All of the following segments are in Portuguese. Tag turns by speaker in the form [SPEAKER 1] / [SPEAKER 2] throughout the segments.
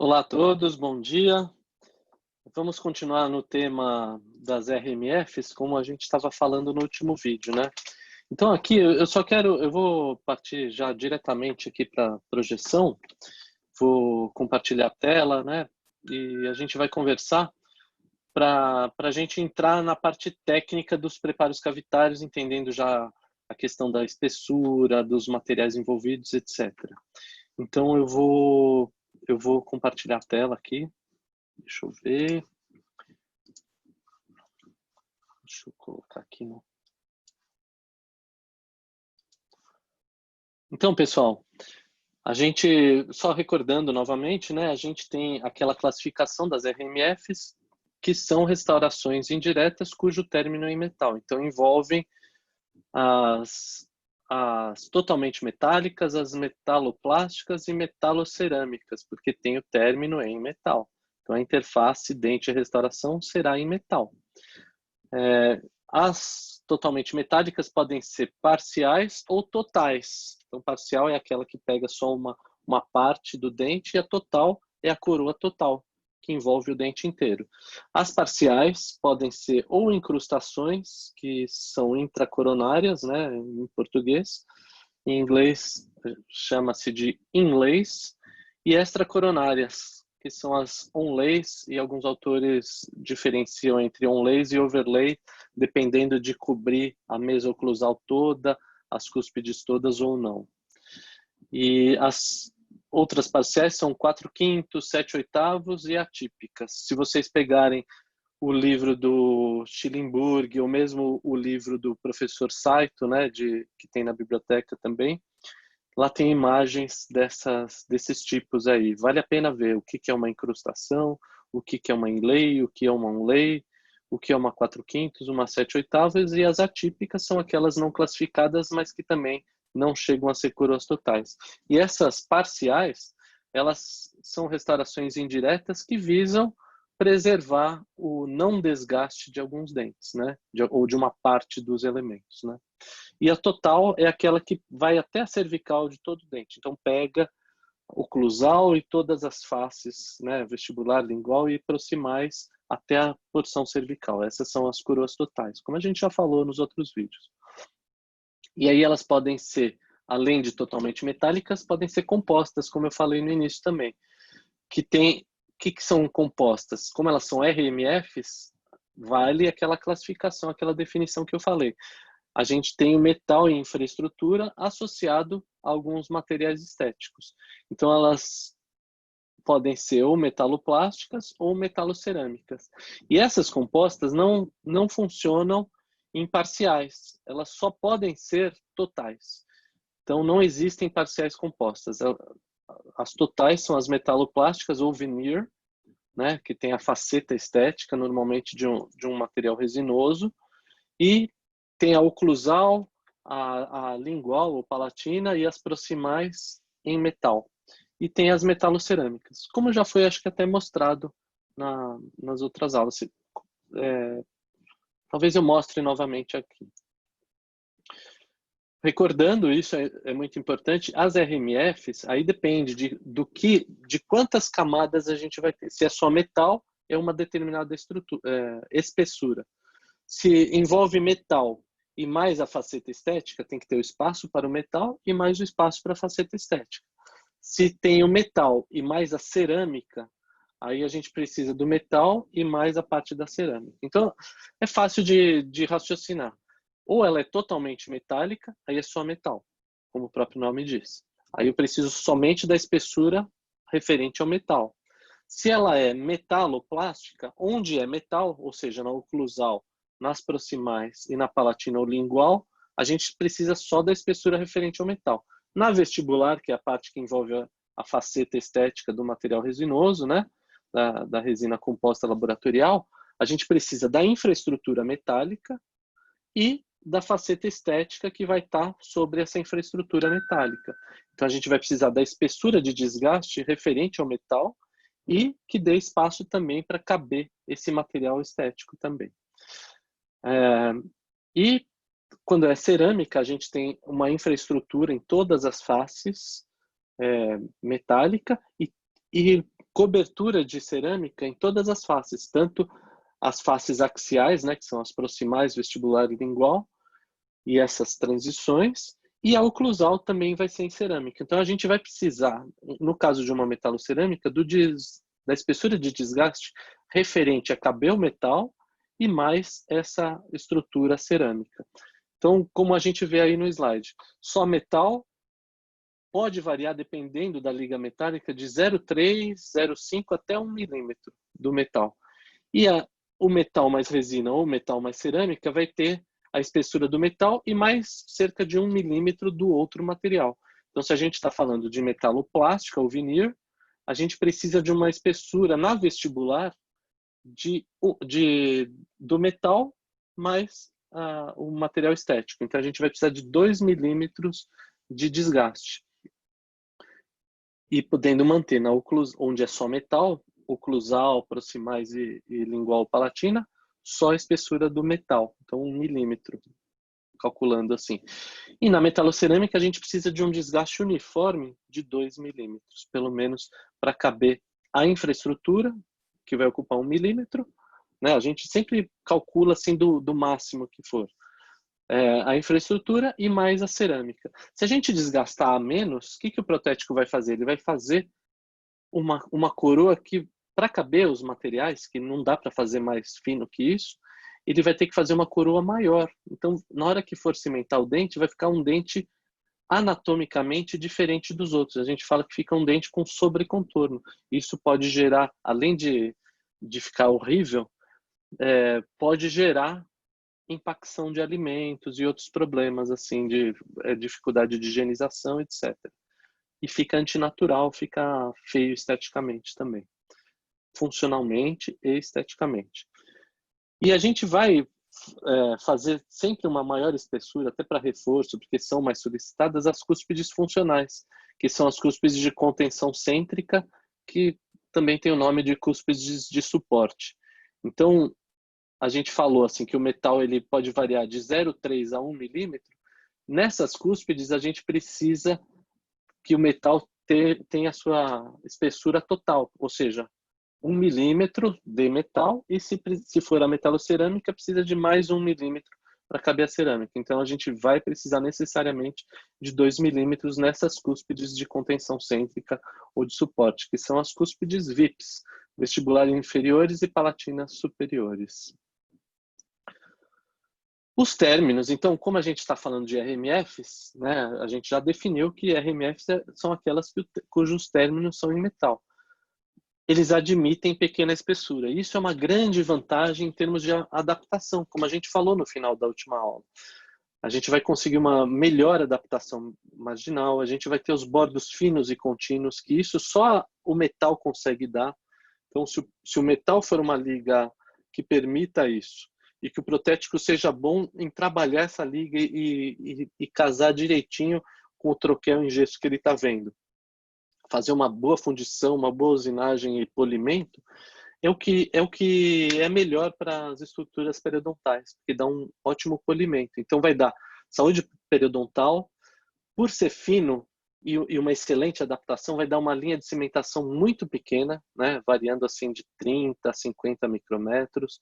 [SPEAKER 1] Olá a todos, bom dia. Vamos continuar no tema das RMFs, como a gente estava falando no último vídeo, né? Então aqui eu vou partir já diretamente aqui para a projeção, vou compartilhar a tela, né? E a gente vai conversar para a gente entrar na parte técnica dos preparos cavitários, entendendo já a questão da espessura, dos materiais envolvidos, etc. Então eu vou compartilhar a tela aqui. Deixa eu ver. Deixa eu colocar aqui no... Então, pessoal, a gente, só recordando novamente, né, a gente tem aquela classificação das RMFs, que são restaurações indiretas cujo término é em metal. Então, envolvem as totalmente metálicas, as metaloplásticas e metalocerâmicas, porque tem o término em metal. Então, a interface dente-restauração será em metal. As totalmente metálicas podem ser parciais ou totais. Então, parcial é aquela que pega só uma parte do dente, e a total é a coroa total, que envolve o dente inteiro. As parciais podem ser ou incrustações, que são intracoronárias, né, em português. Em inglês chama-se de inlays, e extracoronárias, que são as onlays, e alguns autores diferenciam entre onlays e overlay, dependendo de cobrir a mesa oclusal toda, as cúspides todas ou não. E as outras parciais são 4/5, 7/8 e atípicas. Se vocês pegarem o livro do Schillingburg, ou mesmo o livro do professor Saito, né, que tem na biblioteca também, lá tem imagens desses tipos aí. Vale a pena ver o que é uma incrustação, o que é uma inlay, o que é uma onlay, o que é uma 4/5, uma 7/8, e as atípicas são aquelas não classificadas, mas que também não chegam a ser coroas totais. E essas parciais, elas são restaurações indiretas que visam preservar o não desgaste de alguns dentes, né? Ou de uma parte dos elementos, né? E a total é aquela que vai até a cervical de todo o dente. Então pega oclusal e todas as faces, né, vestibular, lingual e proximais até a porção cervical. Essas são as coroas totais, como a gente já falou nos outros vídeos. E aí elas podem ser, além de totalmente metálicas, podem ser compostas, como eu falei no início também. Que são compostas? Como elas são RMFs, vale aquela classificação, aquela definição que eu falei. A gente tem o metal e infraestrutura associado a alguns materiais estéticos. Então, elas podem ser ou metaloplásticas ou metalocerâmicas. E essas compostas não funcionam em parciais, elas só podem ser totais. Então, não existem parciais compostas. As totais são as metaloplásticas ou veneer, né, que tem a faceta estética, normalmente de um material resinoso, e tem a oclusal, a lingual ou palatina e as proximais em metal. E tem as metalocerâmicas, como já foi, acho que até mostrado nas outras aulas. Talvez eu mostre novamente aqui. Recordando, isso é muito importante, as RMFs, aí depende de quantas camadas a gente vai ter. Se é só metal, é uma determinada espessura. Se envolve metal e mais a faceta estética, tem que ter o espaço para o metal e mais o espaço para a faceta estética. Se tem o metal e mais a cerâmica, aí a gente precisa do metal e mais a parte da cerâmica. Então, é fácil de raciocinar. Ou ela é totalmente metálica, aí é só metal, como o próprio nome diz. Aí eu preciso somente da espessura referente ao metal. Se ela é metaloplástica, onde é metal, ou seja, na oclusal, nas proximais e na palatina ou lingual, a gente precisa só da espessura referente ao metal. Na vestibular, que é a parte que envolve a faceta estética do material resinoso, né, da resina composta laboratorial, a gente precisa da infraestrutura metálica e da faceta estética que vai estar sobre essa infraestrutura metálica. Então a gente vai precisar da espessura de desgaste referente ao metal e que dê espaço também para caber esse material estético também. E quando é cerâmica, a gente tem uma infraestrutura em todas as faces metálica e cobertura de cerâmica em todas as faces, tanto as faces axiais, né, que são as proximais, vestibular e lingual, e essas transições, e a oclusal também vai ser em cerâmica. Então a gente vai precisar, no caso de uma metalocerâmica, da espessura de desgaste referente a caber o metal e mais essa estrutura cerâmica. Então, como a gente vê aí no slide, só metal pode variar dependendo da liga metálica de 0,3, 0,5 até 1 milímetro do metal. E o metal mais resina ou o metal mais cerâmica vai ter a espessura do metal e mais cerca de 1 milímetro do outro material. Então, se a gente está falando de metaloplástica ou veneer, a gente precisa de uma espessura na vestibular do metal mais o material estético. Então, a gente vai precisar de 2 milímetros de desgaste. E podendo manter na onde é só metal, oclusal, proximais e lingual palatina, só a espessura do metal, então 1 milímetro, calculando assim. E na metalocerâmica a gente precisa de um desgaste uniforme de 2 milímetros, pelo menos para caber a infraestrutura, que vai ocupar 1 milímetro, né? A gente sempre calcula assim do máximo que for. A infraestrutura e mais a cerâmica. Se a gente desgastar a menos, o que o protético vai fazer? Ele vai fazer uma coroa que, para caber os materiais, que não dá para fazer mais fino que isso, ele vai ter que fazer uma coroa maior. Então, na hora que for cimentar o dente, vai ficar um dente anatomicamente diferente dos outros. A gente fala que fica um dente com sobrecontorno. Isso pode gerar, além de ficar horrível, pode gerar impacção de alimentos e outros problemas, assim, de dificuldade de higienização, etc. E fica antinatural, fica feio esteticamente também. Funcionalmente e esteticamente. E a gente vai fazer sempre uma maior espessura, até para reforço, porque são mais solicitadas as cúspides funcionais, que são as cúspides de contenção cêntrica, que também tem o nome de cúspides de suporte. Então, a gente falou assim que o metal ele pode variar de 0,3 a 1 milímetro. Nessas cúspides, a gente precisa que o metal tenha a sua espessura total, ou seja, 1 milímetro de metal, e se for a metalocerâmica, precisa de mais 1 milímetro para caber a cerâmica. Então, a gente vai precisar necessariamente de 2 milímetros nessas cúspides de contenção cêntrica ou de suporte, que são as cúspides VIPs, vestibulares inferiores e palatinas superiores. Os términos, então, como a gente está falando de RMFs, né, a gente já definiu que RMFs são aquelas cujos términos são em metal. Eles admitem pequena espessura. Isso é uma grande vantagem em termos de adaptação, como a gente falou no final da última aula. A gente vai conseguir uma melhor adaptação marginal, a gente vai ter os bordos finos e contínuos, que isso só o metal consegue dar. Então, se o metal for uma liga que permita isso, e que o protético seja bom em trabalhar essa liga e casar direitinho com o troquel em gesso que ele está vendo. Fazer uma boa fundição, uma boa usinagem e polimento é o que é melhor para as estruturas periodontais, porque dá um ótimo polimento. Então vai dar saúde periodontal, por ser fino e uma excelente adaptação, vai dar uma linha de cimentação muito pequena, né, variando assim de 30 a 50 micrômetros,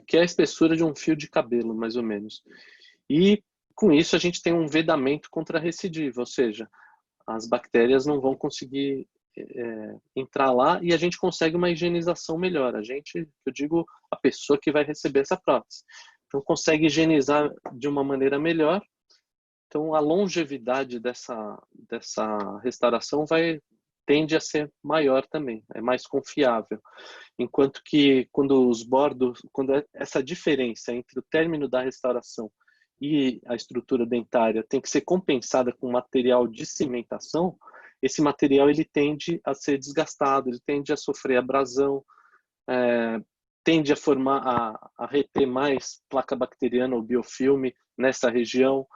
[SPEAKER 1] que é a espessura de um fio de cabelo, mais ou menos. E com isso a gente tem um vedamento contra a recidiva, ou seja, as bactérias não vão conseguir entrar lá e a gente consegue uma higienização melhor. Eu digo, a pessoa que vai receber essa prótese. Então consegue higienizar de uma maneira melhor. Então a longevidade dessa restauração tende a ser maior também, é mais confiável. Enquanto que quando essa diferença entre o término da restauração e a estrutura dentária tem que ser compensada com material de cimentação, esse material ele tende a ser desgastado, ele tende a sofrer abrasão, tende a a reter mais placa bacteriana ou biofilme nessa região,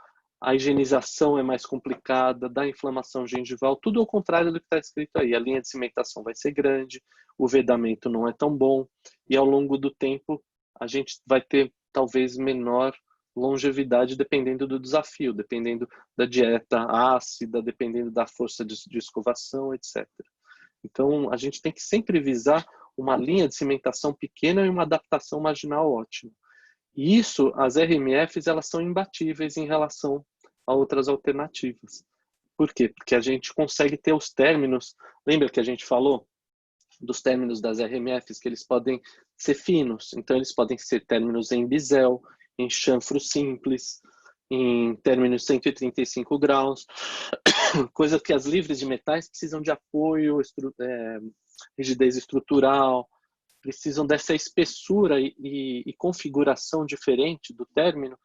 [SPEAKER 1] a higienização é mais complicada, dá inflamação gengival, tudo ao contrário do que está escrito aí. A linha de cimentação vai ser grande, o vedamento não é tão bom, e ao longo do tempo a gente vai ter talvez menor longevidade dependendo do desafio, dependendo da dieta ácida, dependendo da força de escovação, etc. Então, a gente tem que sempre visar uma linha de cimentação pequena e uma adaptação marginal ótima. E isso, as RMFs, elas são imbatíveis em relação a outras alternativas. Por quê? Porque a gente consegue ter os términos, lembra que a gente falou dos términos das RMFs, que eles podem ser finos, então eles podem ser términos em bisel, em chanfro simples, em términos 135 graus, coisa que as livres de metais precisam de apoio, rigidez estrutural, precisam dessa espessura e configuração diferente do término,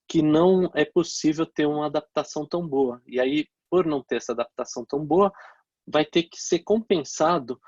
[SPEAKER 1] que não é possível ter uma adaptação tão boa. E aí, por não ter essa adaptação tão boa, vai ter que ser compensado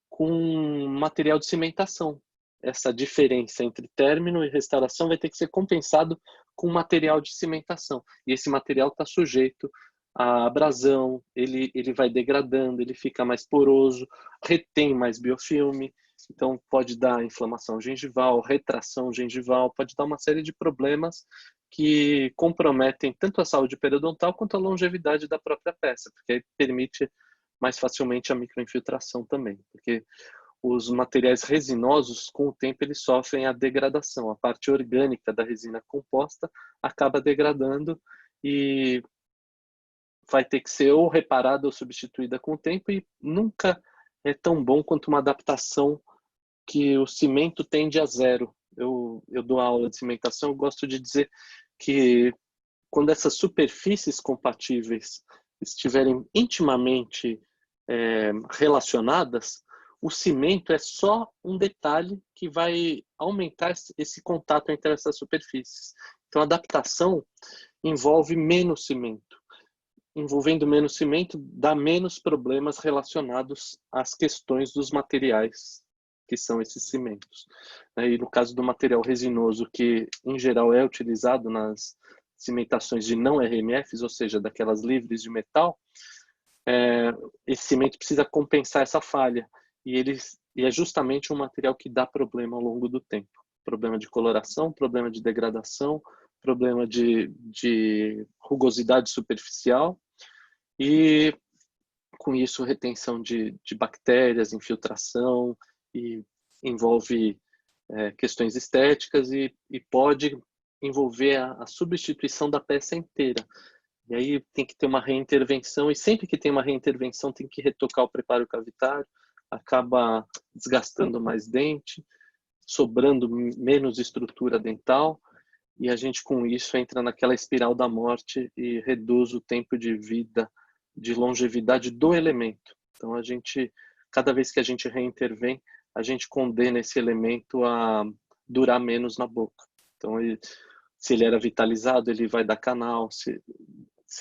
[SPEAKER 1] com material de cimentação. Essa diferença entre término e restauração vai ter que ser compensado com material de cimentação. E esse material está sujeito à abrasão, ele vai degradando, ele fica mais poroso, retém mais biofilme, então pode dar inflamação gengival, retração gengival, pode dar uma série de problemas que comprometem tanto a saúde periodontal quanto a longevidade da própria peça, porque aí permite mais facilmente a microinfiltração também, porque os materiais resinosos, com o tempo, eles sofrem a degradação. A parte orgânica da resina composta acaba degradando e vai ter que ser ou reparada ou substituída com o tempo, e nunca é tão bom quanto uma adaptação que o cimento tende a zero. Eu dou aula de cimentação, eu gosto de dizer que quando essas superfícies compatíveis estiverem intimamente relacionadas, o cimento é só um detalhe que vai aumentar esse contato entre essas superfícies. Então, a adaptação envolve menos cimento. Envolvendo menos cimento, dá menos problemas relacionados às questões dos materiais, que são esses cimentos. E no caso do material resinoso, que em geral é utilizado nas cimentações de não RMFs, ou seja, daquelas livres de metal, esse cimento precisa compensar essa falha. E é justamente um material que dá problema ao longo do tempo. Problema de coloração, problema de degradação, problema de rugosidade superficial e, com isso, retenção de bactérias, infiltração, e envolve questões estéticas e pode envolver a substituição da peça inteira. E aí tem que ter uma reintervenção, e sempre que tem uma reintervenção tem que retocar o preparo cavitário, acaba desgastando mais dente, sobrando menos estrutura dental, e a gente com isso entra naquela espiral da morte e reduz o tempo de vida, de longevidade do elemento. Então a gente, cada vez que a gente reintervém, a gente condena esse elemento a durar menos na boca. Então se ele era vitalizado, ele vai dar canal, se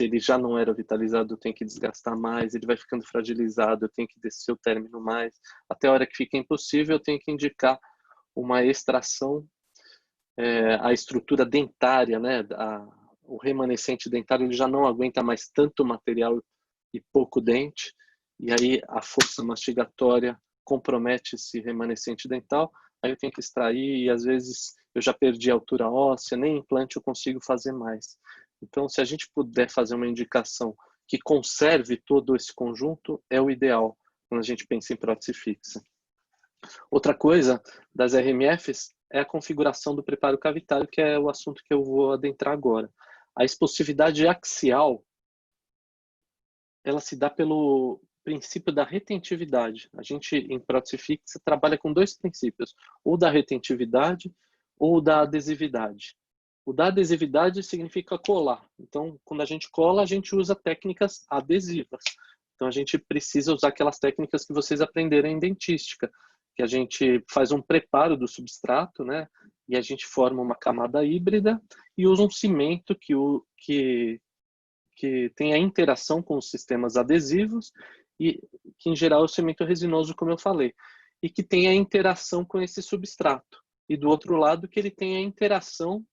[SPEAKER 1] ele já não era vitalizado, eu tenho que desgastar mais, ele vai ficando fragilizado, eu tenho que descer o término mais, até a hora que fica impossível, eu tenho que indicar uma extração, a estrutura dentária, né? O remanescente dentário, ele já não aguenta mais tanto material e pouco dente, e aí a força mastigatória compromete esse remanescente dental, aí eu tenho que extrair, e às vezes eu já perdi a altura óssea, nem implante eu consigo fazer mais. Então, se a gente puder fazer uma indicação que conserve todo esse conjunto, é o ideal quando a gente pensa em prótese fixa. Outra coisa das RMFs é a configuração do preparo cavitário, que é o assunto que eu vou adentrar agora. A expossividade axial, ela se dá pelo princípio da retentividade. A gente, em prótese fixa, trabalha com dois princípios, ou da retentividade ou da adesividade. O da adesividade significa colar. Então, quando a gente cola, a gente usa técnicas adesivas. Então, a gente precisa usar aquelas técnicas que vocês aprenderam em dentística, que a gente faz um preparo do substrato, né? E a gente forma uma camada híbrida e usa um cimento que tem a interação com os sistemas adesivos, e que, em geral, é o cimento resinoso, como eu falei, e que tem a interação com esse substrato. E, do outro lado, que ele tem a interação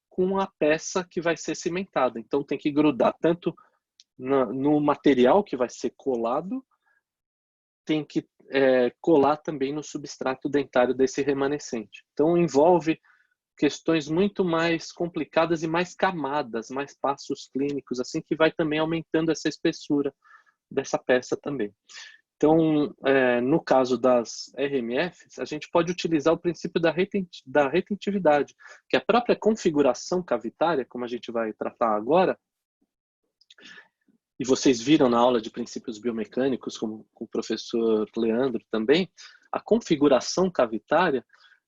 [SPEAKER 1] com a peça que vai ser cimentada. Então, tem que grudar tanto no material que vai ser colado, tem que colar também no substrato dentário desse remanescente. Então, envolve questões muito mais complicadas e mais camadas, mais passos clínicos, assim, que vai também aumentando essa espessura dessa peça também. Então, no caso das RMFs, a gente pode utilizar o princípio da retentividade, que é a própria configuração cavitária, como a gente vai tratar agora, e vocês viram na aula de princípios biomecânicos, com o professor Leandro também, a configuração cavitária,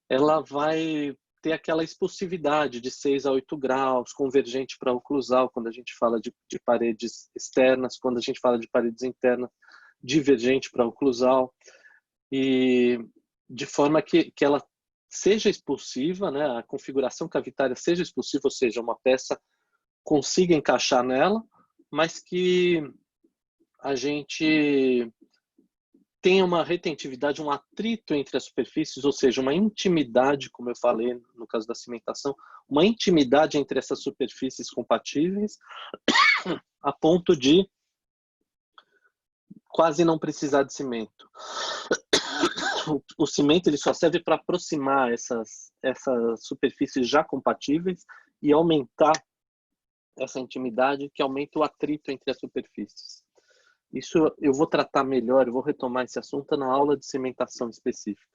[SPEAKER 1] ela vai ter aquela expulsividade de 6 a 8 graus, convergente para oclusal, quando a gente fala de paredes externas, quando a gente fala de paredes internas, divergente para oclusal, e de forma que ela seja expulsiva, né, a configuração cavitária seja expulsiva, ou seja, uma peça consiga encaixar nela, mas que a gente tenha uma retentividade, um atrito entre as superfícies, ou seja, uma intimidade, como eu falei no caso da cimentação, uma intimidade entre essas superfícies compatíveis, a ponto de quase não precisar de cimento. O cimento ele só serve para aproximar essas superfícies já compatíveis e aumentar essa intimidade, que aumenta o atrito entre as superfícies. Isso eu vou tratar melhor, eu vou retomar esse assunto na aula de cimentação específica.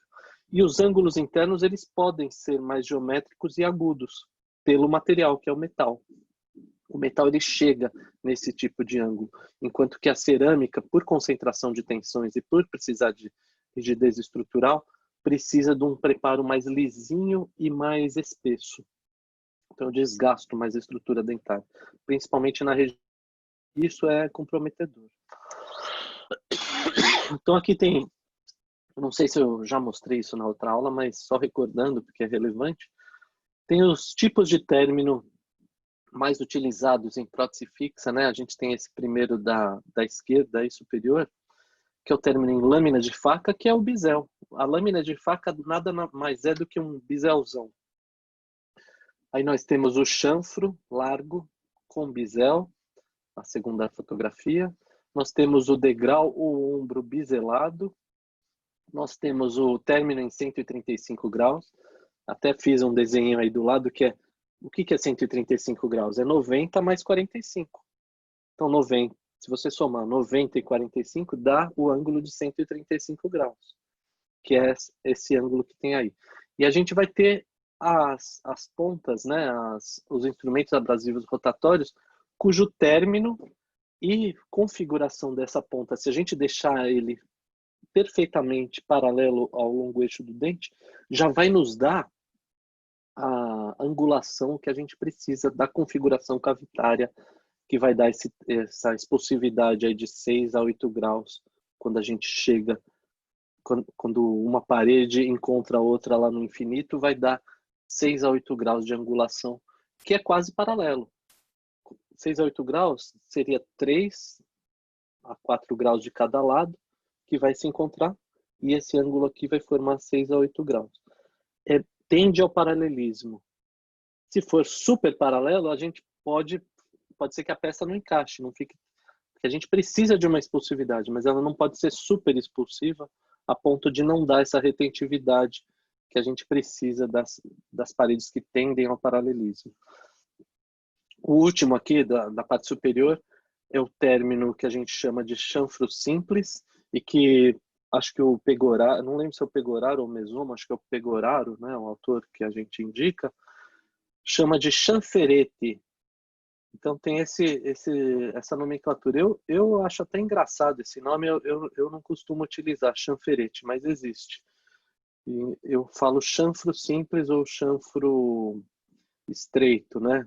[SPEAKER 1] E os ângulos internos, eles podem ser mais geométricos e agudos, pelo material, que é o metal. O metal ele chega nesse tipo de ângulo, enquanto que a cerâmica, por concentração de tensões e por precisar de rigidez estrutural, precisa de um preparo mais lisinho e mais espesso. Então eu desgasto mais a estrutura dentária, principalmente na região. Isso é comprometedor. Então aqui tem, não sei se eu já mostrei isso na outra aula, mas só recordando porque é relevante, tem os tipos de término mais utilizados em prótese fixa, né? A gente tem esse primeiro da esquerda aí superior, que é o término em lâmina de faca, que é o bisel. A lâmina de faca nada mais é do que um biselzão. Aí nós temos o chanfro largo com bisel, a segunda fotografia. Nós temos o degrau ou ombro biselado. Nós temos o término em 135 graus. Até fiz um desenho aí do lado que é, o que é 135 graus? É 90 mais 45. Então 90, se você somar 90 e 45, dá o ângulo de 135 graus, que é esse ângulo que tem aí. E a gente vai ter as pontas, né, os instrumentos abrasivos rotatórios, cujo término e configuração dessa ponta, se a gente deixar ele perfeitamente paralelo ao longo eixo do dente, já vai nos dar a angulação que a gente precisa da configuração cavitária, que vai dar essa expulsividade aí de 6 a 8 graus quando a gente chega, quando uma parede encontra a outra lá no infinito, vai dar 6 a 8 graus de angulação, que é quase paralelo. 6 a 8 graus seria 3 a 4 graus de cada lado, que vai se encontrar, e esse ângulo aqui vai formar 6 a 8 graus. Tende ao paralelismo. Se for super paralelo, a gente pode ser que a peça não encaixe, não fique, porque a gente precisa de uma expulsividade, mas ela não pode ser super expulsiva a ponto de não dar essa retentividade que a gente precisa das paredes que tendem ao paralelismo. O último aqui, da parte superior, é o término que a gente chama de chanfro simples, e que acho que o Pegoraro, não lembro se é o Pegoraro ou o Mesoma, acho que é o Pegoraro, né, o autor que a gente indica, chama de chanferete. Então tem essa nomenclatura. Eu acho até engraçado esse nome, eu não costumo utilizar chanferete, mas existe. E eu falo chanfro simples ou chanfro estreito, né?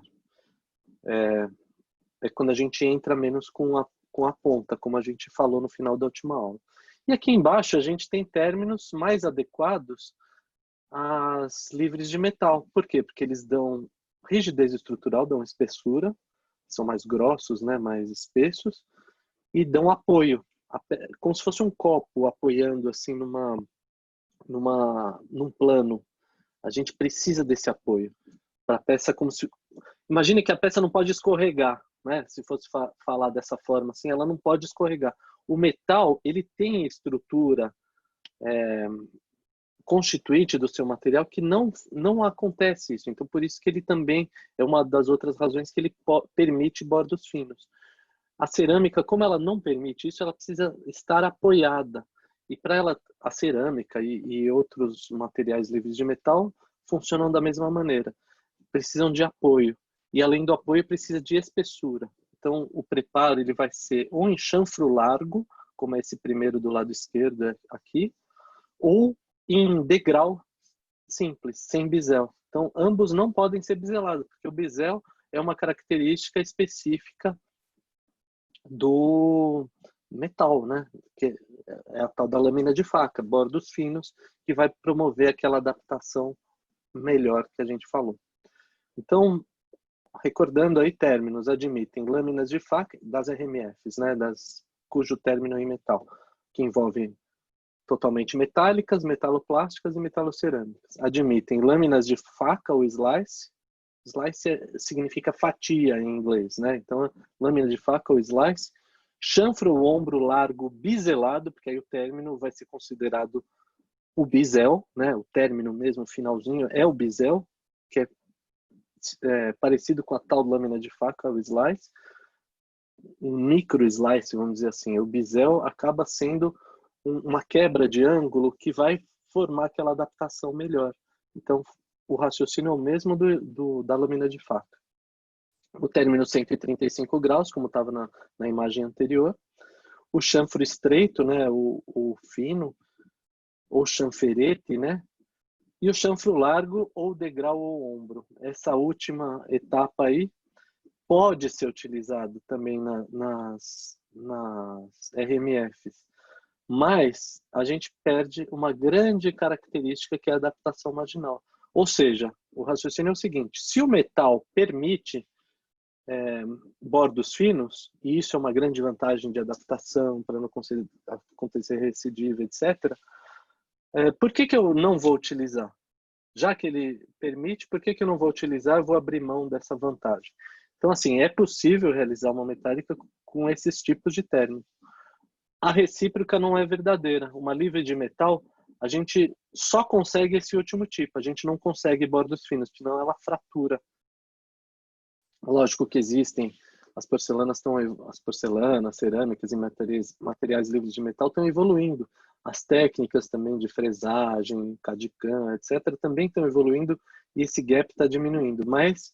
[SPEAKER 1] É quando a gente entra menos com a ponta, como a gente falou no final da última aula. E aqui embaixo a gente tem términos mais adequados às livres de metal. Por quê? Porque eles dão rigidez estrutural, dão espessura, são mais grossos, né, mais espessos, e dão apoio, como se fosse um copo apoiando assim num plano. A gente precisa desse apoio para a peça, como se, imagine que a peça não pode escorregar, né? Se fosse falar dessa forma assim, ela não pode escorregar. O metal, ele tem estrutura constituinte do seu material que não acontece isso. Então, por isso que ele também é uma das outras razões que ele permite bordos finos. A cerâmica, como ela não permite isso, ela precisa estar apoiada. E para ela, a cerâmica e outros materiais livres de metal funcionam da mesma maneira. Precisam de apoio. E além do apoio, precisa de espessura. Então, o preparo ele vai ser ou em chanfro largo, como é esse primeiro do lado esquerdo aqui, ou em degrau simples, sem bisel. Então, ambos não podem ser biselados, porque o bisel é uma característica específica do metal, né? Que é a tal da lâmina de faca, bordos finos, que vai promover aquela adaptação melhor que a gente falou. Então, recordando aí términos, admitem lâminas de faca das RMFs, né? Cujo término é em metal, que envolvem totalmente metálicas, metaloplásticas e metalocerâmicas. Admitem lâminas de faca ou slice. Slice significa fatia em inglês, né? Então, lâmina de faca ou slice. Chanfro ou ombro largo biselado, porque aí o término vai ser considerado o bisel, né? O término mesmo, o finalzinho, é o bisel, que é parecido com a tal lâmina de faca ou slice. Um micro slice, vamos dizer assim. O bisel acaba sendo uma quebra de ângulo que vai formar aquela adaptação melhor. Então, o raciocínio é o mesmo da lâmina de faca. O término 135 graus, como estava na imagem anterior. O chanfro estreito, né, o fino, ou chanferete, né? E o chanfro largo, ou degrau ou ombro. Essa última etapa aí pode ser utilizado também nas RMFs. Mas a gente perde uma grande característica que é a adaptação marginal. Ou seja, o raciocínio é o seguinte: se o metal permite bordos finos, e isso é uma grande vantagem de adaptação para não acontecer recidiva, etc., por que eu não vou utilizar? Já que ele permite, por que eu não vou utilizar? Eu vou abrir mão dessa vantagem. Então, assim, é possível realizar uma metálica com esses tipos de término. A recíproca não é verdadeira. Uma livre de metal, a gente só consegue esse último tipo. A gente não consegue bordos finos, senão ela fratura. Lógico que existem as porcelanas, cerâmicas e materiais livres de metal estão evoluindo. As técnicas também de fresagem, CAD/CAM, etc., também estão evoluindo e esse gap está diminuindo. Mas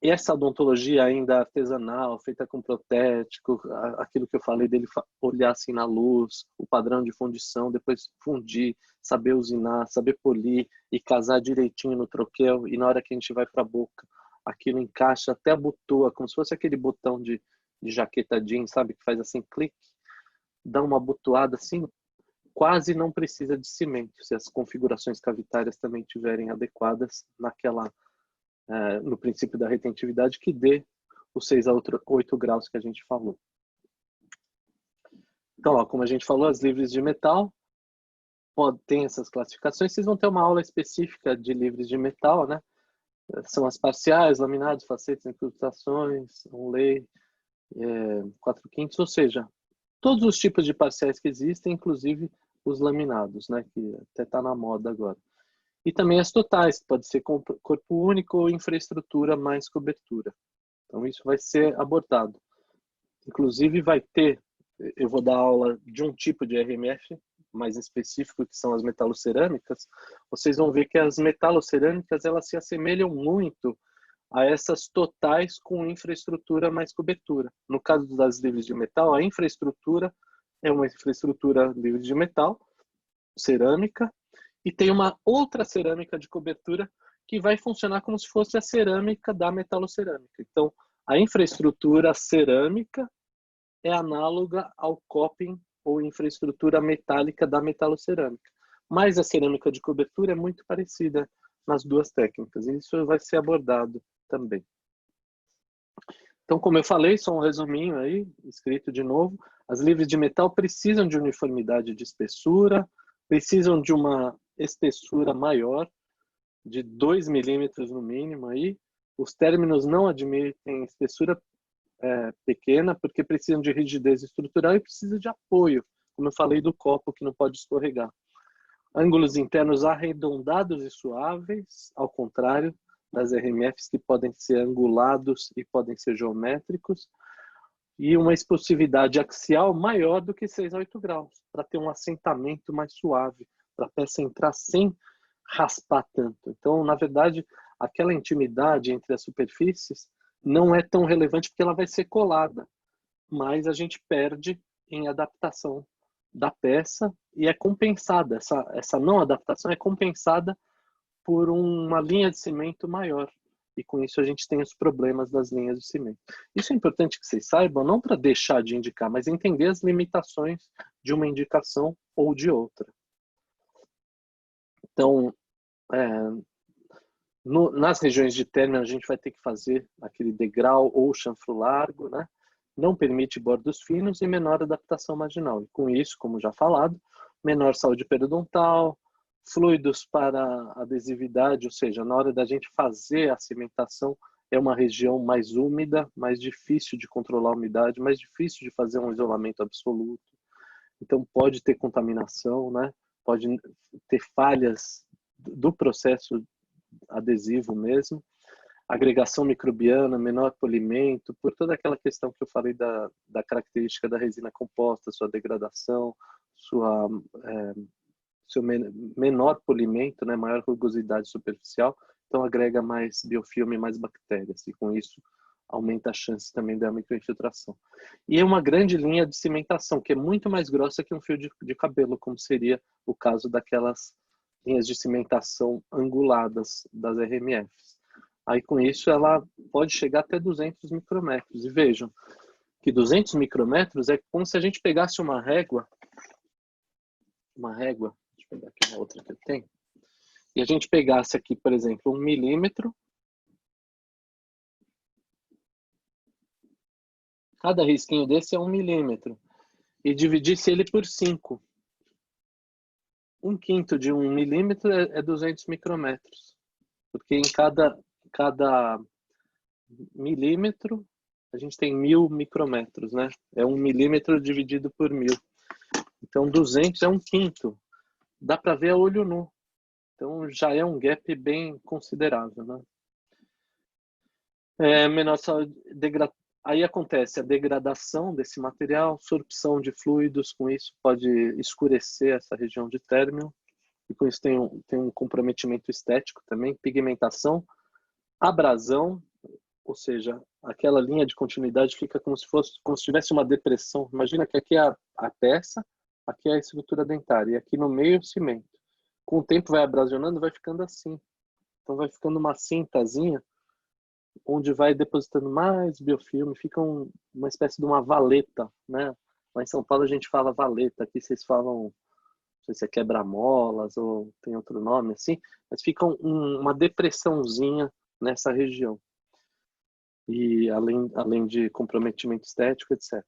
[SPEAKER 1] essa odontologia ainda artesanal, feita com protético, aquilo que eu falei dele olhar assim na luz, o padrão de fundição, depois fundir, saber usinar, saber polir e casar direitinho no troquel, e na hora que a gente vai para a boca, aquilo encaixa até abotoa, como se fosse aquele botão de jaqueta jeans, sabe, que faz assim, clique, dá uma abotoada assim, quase não precisa de cimento, se as configurações cavitárias também estiverem adequadas no princípio da retentividade, que dê os 6 a 8 graus que a gente falou. Então, ó, como a gente falou, as livres de metal tem essas classificações. Vocês vão ter uma aula específica de livres de metal, né? São as parciais, laminados, facetes, incrustações, onlay, 4/5, ou seja, todos os tipos de parciais que existem, inclusive os laminados, né? Que até está na moda agora. E também as totais, que pode ser corpo único ou infraestrutura mais cobertura. Então, isso vai ser abordado. Inclusive, eu vou dar aula de um tipo de RMF mais específico, que são as metalocerâmicas. Vocês vão ver que as metalocerâmicas, elas se assemelham muito a essas totais com infraestrutura mais cobertura. No caso das livres de metal, a infraestrutura é uma infraestrutura livre de metal, cerâmica, e tem uma outra cerâmica de cobertura que vai funcionar como se fosse a cerâmica da metalocerâmica. Então, a infraestrutura cerâmica é análoga ao coping ou infraestrutura metálica da metalocerâmica. Mas a cerâmica de cobertura é muito parecida nas duas técnicas. E isso vai ser abordado também. Então, como eu falei, só um resuminho aí, escrito de novo. As livres de metal precisam de uniformidade de espessura, precisam de uma espessura maior, de 2 milímetros no mínimo. Aí. Os términos não admitem espessura pequena, porque precisam de rigidez estrutural e precisa de apoio, como eu falei do copo, que não pode escorregar. Ângulos internos arredondados e suaves, ao contrário das RMFs, que podem ser angulados e podem ser geométricos. e uma expulsividade axial maior do que 6 a 8 graus, para ter um assentamento mais suave, para a peça entrar sem raspar tanto. Então, na verdade, aquela intimidade entre as superfícies não é tão relevante porque ela vai ser colada, mas a gente perde em adaptação da peça e é compensada, essa não adaptação é compensada por uma linha de cimento maior. E com isso a gente tem os problemas das linhas de cimento. Isso é importante que vocês saibam, não para deixar de indicar, mas entender as limitações de uma indicação ou de outra. Então, nas regiões de término, a gente vai ter que fazer aquele degrau ou chanfro largo, né? Não permite bordos finos e menor adaptação marginal. E com isso, como já falado, menor saúde periodontal, fluidos para adesividade, ou seja, na hora da gente fazer a cimentação, é uma região mais úmida, mais difícil de controlar a umidade, mais difícil de fazer um isolamento absoluto. Então, pode ter contaminação, né? Pode ter falhas do processo adesivo mesmo, agregação microbiana, menor polimento, por toda aquela questão que eu falei da característica da resina composta, sua degradação, seu menor polimento, né, maior rugosidade superficial, então agrega mais biofilme, mais bactérias, e com isso aumenta a chance também da microinfiltração. E é uma grande linha de cimentação, que é muito mais grossa que um fio de cabelo, como seria o caso daquelas linhas de cimentação anguladas das RMFs. Aí com isso ela pode chegar até 200 micrômetros. E vejam que 200 micrômetros é como se a gente pegasse uma régua, deixa eu pegar aqui uma outra que eu tenho, e a gente pegasse aqui, por exemplo, 1 milímetro, cada risquinho desse é 1 milímetro, e dividisse ele por 5. 1/5 de 1 milímetro é 200 micrômetros, porque em cada milímetro a gente tem 1000 micrômetros, né? É 1 milímetro dividido por 1000. Então 200 é 1/5. Dá para ver a olho nu. Então já é um gap bem considerável, né? Aí acontece a degradação desse material, sorpção de fluidos, com isso pode escurecer essa região de término, e com isso tem um comprometimento estético também, pigmentação, abrasão, ou seja, aquela linha de continuidade fica como se tivesse uma depressão. Imagina que aqui é a peça, aqui é a estrutura dentária, e aqui no meio o cimento. Com o tempo vai abrasionando, vai ficando assim. Então vai ficando uma cintazinha, onde vai depositando mais biofilme, fica uma espécie de uma valeta, né? Lá em São Paulo a gente fala valeta, aqui vocês falam, não sei se é quebra-molas ou tem outro nome assim, mas fica uma depressãozinha nessa região. E além de comprometimento estético, etc.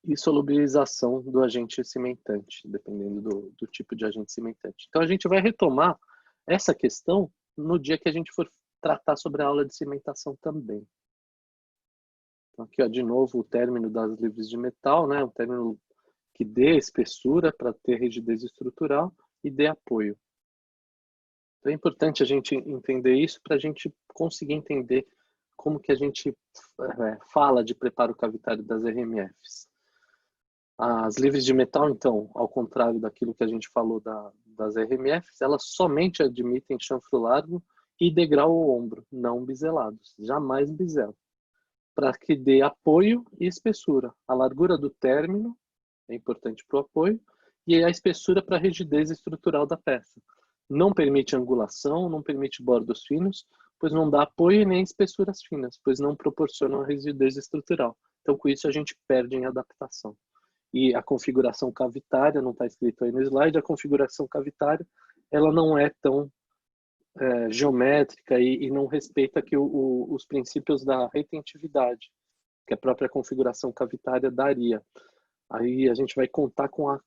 [SPEAKER 1] E solubilização do agente cimentante, dependendo do tipo de agente cimentante. Então a gente vai retomar essa questão no dia que a gente for tratar sobre a aula de cimentação também. Então aqui, ó, de novo, o término das livres de metal, né? Um término que dê espessura para ter rigidez estrutural e dê apoio. Então é importante a gente entender isso para a gente conseguir entender como que a gente fala de preparo cavitário das RMFs. As livres de metal, então, ao contrário daquilo que a gente falou das RMFs, elas somente admitem chanfro largo e degrau ou ombro, não biselados, jamais bisel, para que dê apoio e espessura. A largura do término é importante para o apoio e a espessura para a rigidez estrutural da peça. Não permite angulação, não permite bordos finos, pois não dá apoio nem espessuras finas, pois não proporcionam a rigidez estrutural. Então, com isso, a gente perde em adaptação. E a configuração cavitária, não está escrito aí no slide, a configuração cavitária, ela não é tão geométrica e não respeita aqui os princípios da retentividade, que a própria configuração cavitária daria. Aí a gente vai contar com a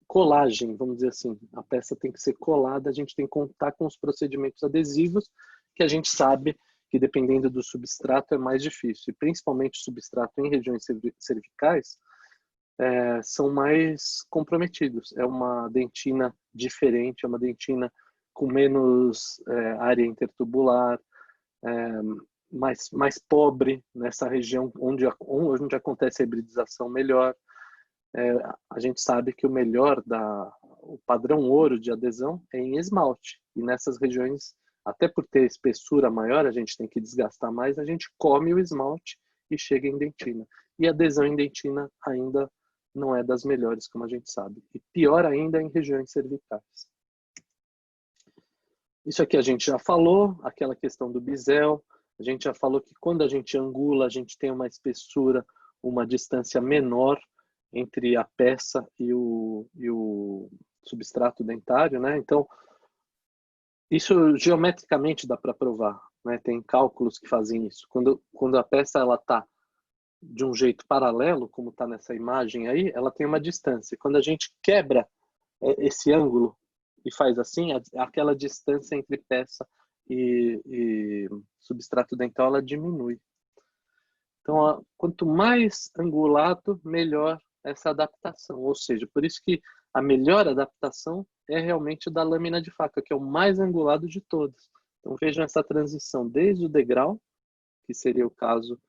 [SPEAKER 1] colagem, vamos dizer assim. A peça tem que ser colada, a gente tem que contar com os procedimentos adesivos, que a gente sabe que dependendo do substrato é mais difícil. E principalmente o substrato em regiões cervicais são mais comprometidos. É uma dentina diferente, é uma dentina com menos área intertubular, mais pobre, nessa região onde acontece a hibridização melhor. A gente sabe que o padrão ouro de adesão é em esmalte. E nessas regiões, até por ter espessura maior, a gente tem que desgastar mais, a gente come o esmalte e chega em dentina. E a adesão em dentina ainda não é das melhores, como a gente sabe. E pior ainda em regiões cervicais. Isso aqui a gente já falou, aquela questão do bisel. A gente já falou que quando a gente angula, a gente tem uma espessura, uma distância menor entre a peça e o substrato dentário, né? Então, isso geometricamente dá para provar, né? Tem cálculos que fazem isso. Quando a peça ela está de um jeito paralelo, como está nessa imagem aí, ela tem uma distância. Quando a gente quebra esse ângulo e faz assim, aquela distância entre peça e substrato dental ela diminui. Então, quanto mais angulado, melhor essa adaptação. Ou seja, por isso que a melhor adaptação é realmente da lâmina de faca, que é o mais angulado de todos. Então, vejam essa transição desde o degrau, que seria o caso,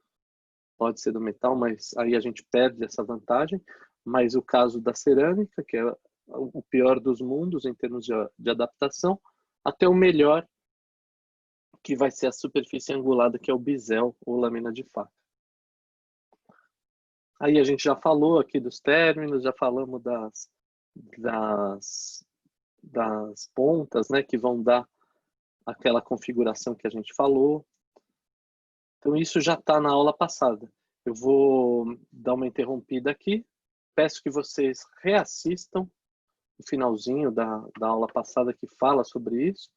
[SPEAKER 1] pode ser do metal, mas aí a gente perde essa vantagem. Mas o caso da cerâmica, que é o pior dos mundos em termos de adaptação, até o melhor, que vai ser a superfície angulada, que é o bisel ou lâmina de faca. Aí a gente já falou aqui dos términos, já falamos das pontas, né, que vão dar aquela configuração que a gente falou. Então isso já está na aula passada. Eu vou dar uma interrompida aqui. Peço que vocês reassistam o finalzinho da aula passada que fala sobre isso.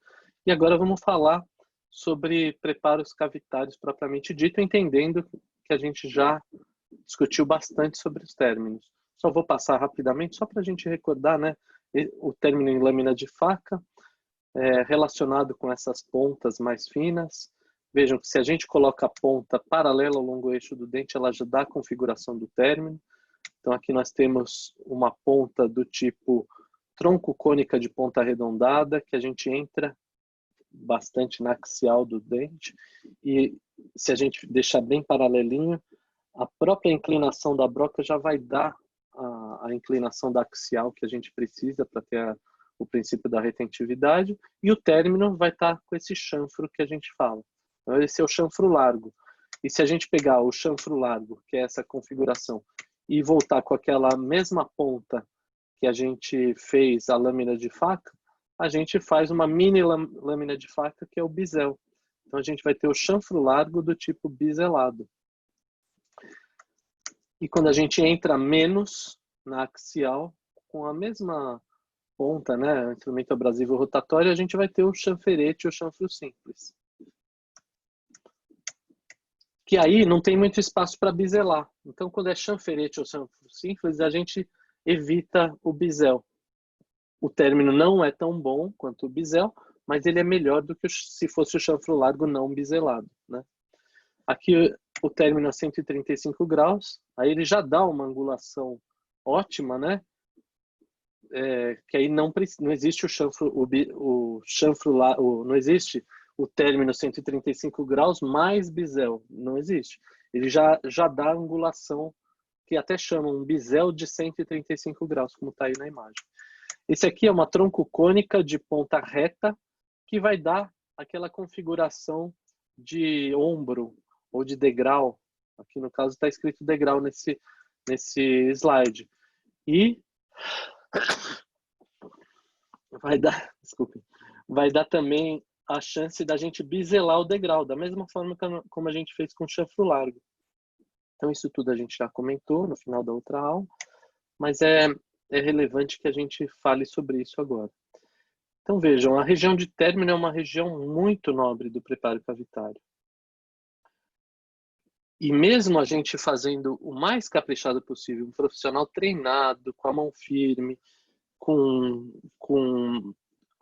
[SPEAKER 1] E agora vamos falar sobre preparos cavitários propriamente dito, entendendo que a gente já discutiu bastante sobre os términos. Só vou passar rapidamente, só para a gente recordar, né? O término em lâmina de faca é relacionado com essas pontas mais finas. Vejam que se a gente coloca a ponta paralela ao longo eixo do dente, ela já dá a configuração do término. Então aqui nós temos uma ponta do tipo tronco cônica de ponta arredondada, que a gente entra bastante na axial do dente. E se a gente deixar bem paralelinho, a própria inclinação da broca já vai dar a inclinação da axial que a gente precisa para ter o princípio da retentividade, e o término vai estar com esse chanfro que a gente fala. Então, esse é o chanfro largo. E se a gente pegar o chanfro largo, que é essa configuração, e voltar com aquela mesma ponta que a gente fez a lâmina de faca, a gente faz uma mini lâmina de faca, que é o bisel. Então, a gente vai ter o chanfro largo do tipo biselado. E quando a gente entra menos na axial, com a mesma ponta, né, instrumento abrasivo rotatório, a gente vai ter o chanferete e o chanfro simples. Que aí não tem muito espaço para biselar. Então, quando é chanferete ou chanfro simples, a gente evita o bisel. O término não é tão bom quanto o bisel, mas ele é melhor do que se fosse o chanfro largo não biselado, né? Aqui o término é 135 graus, aí ele já dá uma angulação ótima, né? Que aí não existe o chanfro, não existe o término 135 graus mais bisel, não existe. Ele já dá a angulação que até chamam um bisel de 135 graus, como está aí na imagem. Esse aqui é uma tronco cônica de ponta reta que vai dar aquela configuração de ombro ou de degrau. Aqui no caso está escrito degrau nesse slide. E vai dar também a chance da gente biselar o degrau, da mesma forma como a gente fez com o chanfro largo. Então isso tudo a gente já comentou no final da outra aula, mas é relevante que a gente fale sobre isso agora. Então vejam, a região de término é uma região muito nobre do preparo cavitário. E mesmo a gente fazendo o mais caprichado possível, um profissional treinado, com a mão firme, com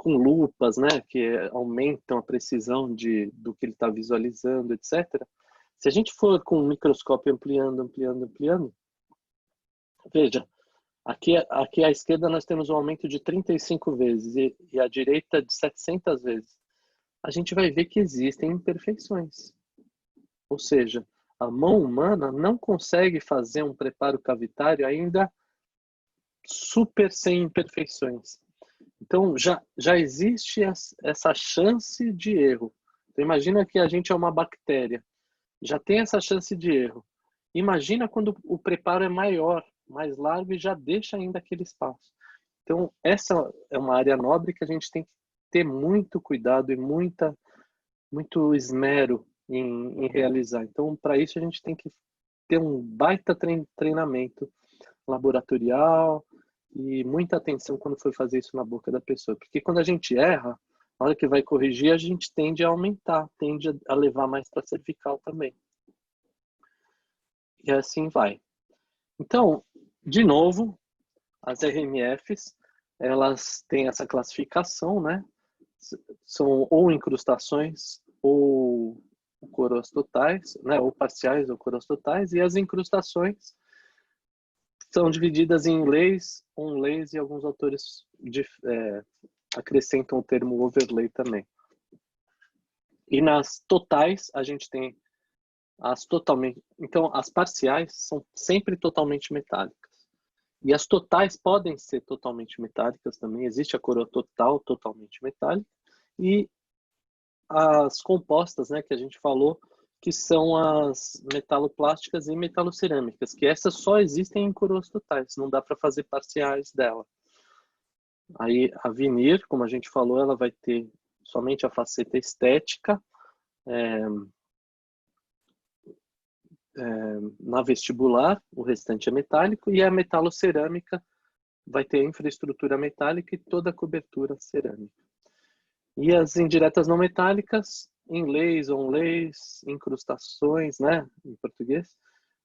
[SPEAKER 1] lupas, né, que aumentam a precisão do que ele está visualizando, etc. Se a gente for com um microscópio ampliando, veja, aqui à esquerda nós temos um aumento de 35 vezes e à direita de 700 vezes. A gente vai ver que existem imperfeições. Ou seja, a mão humana não consegue fazer um preparo cavitário ainda super sem imperfeições. Então, já existe essa chance de erro. Então, imagina que a gente é uma bactéria. Já tem essa chance de erro. Imagina quando o preparo é maior, mais largo e já deixa ainda aquele espaço. Então, essa é uma área nobre que a gente tem que ter muito cuidado e muito esmero em realizar. Então, para isso, a gente tem que ter um baita treinamento laboratorial e muita atenção quando for fazer isso na boca da pessoa. Porque quando a gente erra, na hora que vai corrigir, a gente tende a aumentar, tende a levar mais para cervical também. E assim vai. Então, de novo, as RMFs, elas têm essa classificação, né? São ou incrustações ou coroas totais, né? Ou parciais ou coroas totais. E as incrustações são divididas em inlays, onlays e alguns autores acrescentam o termo overlay também. E nas totais, a gente tem as totalmente... Então, as parciais são sempre totalmente metálicas. E as totais podem ser totalmente metálicas também. Existe a coroa total, totalmente metálica. E as compostas, né, que a gente falou, que são as metaloplásticas e metalocerâmicas, que essas só existem em coroas totais, não dá para fazer parciais dela. Aí a vinir, como a gente falou, ela vai ter somente a faceta estética, na vestibular, o restante é metálico, e a metalocerâmica vai ter a infraestrutura metálica e toda a cobertura cerâmica. E as indiretas não metálicas, inlays, onlays, incrustações, né, em português.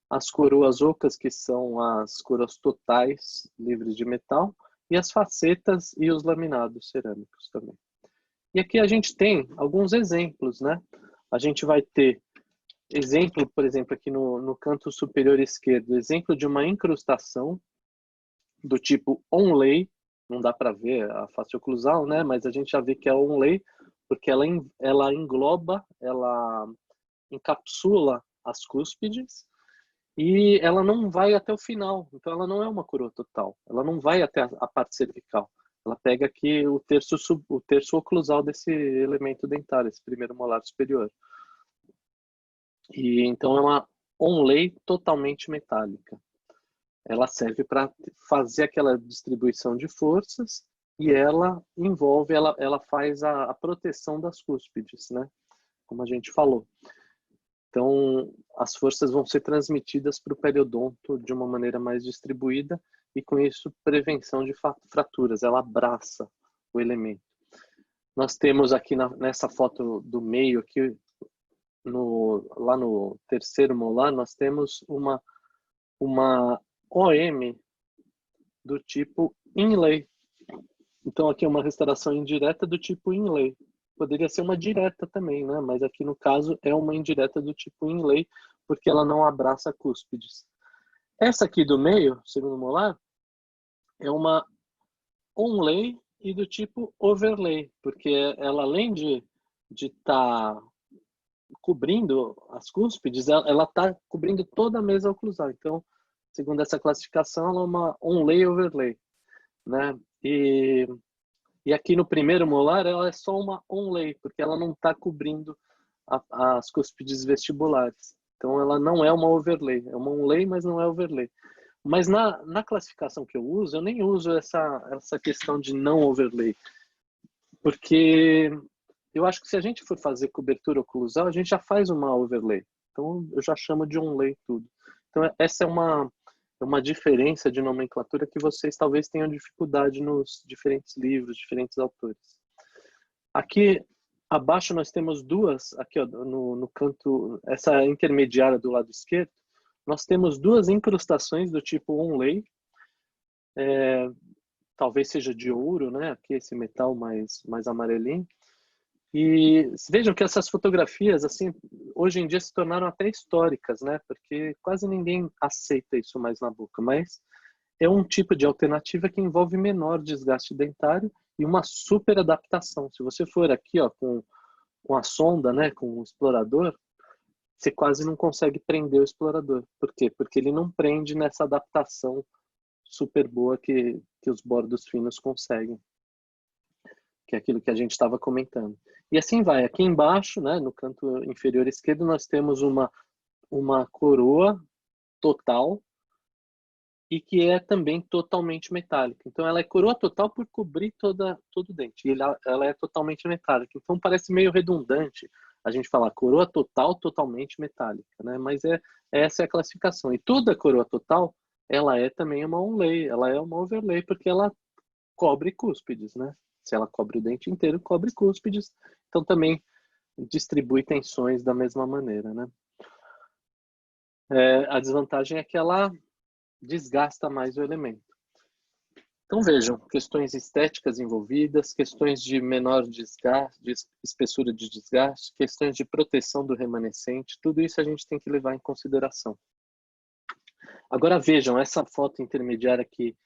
[SPEAKER 1] As coroas ocas, que são as coroas totais livres de metal, e as facetas e os laminados cerâmicos também. E aqui a gente tem alguns exemplos, né? A gente vai ter exemplo, por exemplo, aqui no canto superior esquerdo, exemplo de uma incrustação do tipo onlay. Não dá para ver a face oclusal, né? Mas a gente já vê que é onlay, porque ela engloba, ela encapsula as cúspides e ela não vai até o final. Então ela não é uma coroa total. Ela não vai até a parte cervical. Ela pega aqui o terço oclusal desse elemento dentário, esse primeiro molar superior. E então é uma onlay totalmente metálica. Ela serve para fazer aquela distribuição de forças e ela envolve, ela faz a proteção das cúspides, né? Como a gente falou. Então, as forças vão ser transmitidas para o periodonto de uma maneira mais distribuída e, com isso, prevenção de fraturas. Ela abraça o elemento. Nós temos aqui nessa foto do meio, aqui, lá no terceiro molar, nós temos uma OM do tipo inlay. Então, aqui é uma restauração indireta do tipo inlay. Poderia ser uma direta também, né? Mas aqui no caso é uma indireta do tipo inlay, porque ela não abraça cúspides. Essa aqui do meio, segundo molar, é uma onlay e do tipo overlay, porque ela, além de estar cobrindo as cúspides, ela está cobrindo toda a mesa oclusal. Então, segundo essa classificação, ela é uma onlay overlay, né? E aqui no primeiro molar, ela é só uma onlay, porque ela não está cobrindo as cúspides vestibulares. Então, ela não é uma overlay. É uma onlay, mas não é overlay. Mas na classificação que eu uso, eu nem uso essa questão de não overlay. Porque eu acho que se a gente for fazer cobertura oclusal, a gente já faz uma overlay. Então, eu já chamo de onlay tudo. Então, essa é uma diferença de nomenclatura que vocês talvez tenham dificuldade nos diferentes livros, diferentes autores. Aqui abaixo nós temos duas, aqui ó, no canto, essa intermediária do lado esquerdo, nós temos duas incrustações do tipo onlay, talvez seja de ouro, né? Aqui esse metal mais amarelinho. E vejam que essas fotografias, assim, hoje em dia se tornaram até históricas, né? Porque quase ninguém aceita isso mais na boca, mas é um tipo de alternativa que envolve menor desgaste dentário e uma super adaptação. Se você for aqui, ó, com a sonda, né, com o explorador, você quase não consegue prender o explorador. Por quê? Porque ele não prende nessa adaptação super boa que os bordos finos conseguem, que é aquilo que a gente estava comentando. E assim vai. Aqui embaixo, né, no canto inferior esquerdo, nós temos uma coroa total e que é também totalmente metálica. Então, ela é coroa total por cobrir todo o dente. E ela é totalmente metálica. Então, parece meio redundante a gente falar coroa total, totalmente metálica, né? Mas essa é a classificação. E toda coroa total, ela é também uma onlay, ela é uma overlay, porque ela cobre cúspides, né? Se ela cobre o dente inteiro, cobre cúspides. Então, também distribui tensões da mesma maneira, né? A desvantagem é que ela desgasta mais o elemento. Então vejam, questões estéticas envolvidas, questões de menor desgaste, de espessura de desgaste, questões de proteção do remanescente, tudo isso a gente tem que levar em consideração. Agora vejam, essa foto intermediária aqui,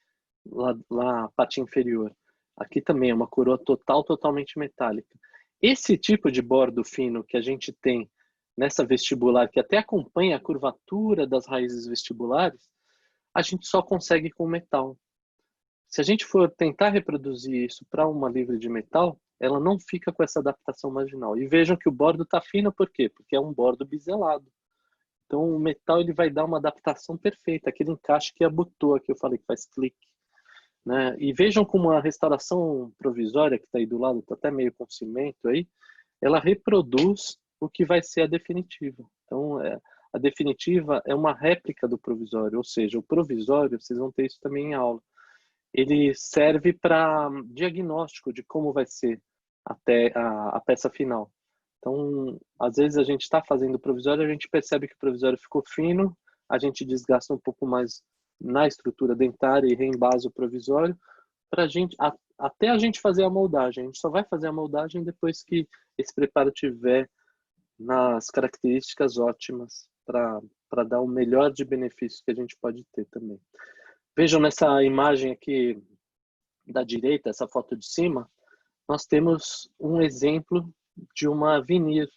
[SPEAKER 1] lá a parte inferior, aqui também é uma coroa total, totalmente metálica. Esse tipo de bordo fino que a gente tem nessa vestibular, que até acompanha a curvatura das raízes vestibulares, a gente só consegue com metal. Se a gente for tentar reproduzir isso para uma livre de metal, ela não fica com essa adaptação marginal. E vejam que o bordo está fino, por quê? Porque é um bordo biselado. Então o metal ele vai dar uma adaptação perfeita, aquele encaixe que abotoa, que eu falei, que faz clique. Né? E vejam como a restauração provisória, que está aí do lado, está até meio com cimento aí, ela reproduz o que vai ser a definitiva. Então, a definitiva é uma réplica do provisório, ou seja, o provisório, vocês vão ter isso também em aula, ele serve para diagnóstico de como vai ser até a peça final. Então, às vezes a gente está fazendo o provisório, a gente percebe que o provisório ficou fino, a gente desgasta um pouco mais na estrutura dentária e reembasa o provisório, para até a gente fazer a moldagem. A gente só vai fazer a moldagem depois que esse preparo tiver nas características ótimas para dar o melhor de benefícios que a gente pode ter também. Vejam nessa imagem aqui da direita, essa foto de cima, nós temos um exemplo de uma vinir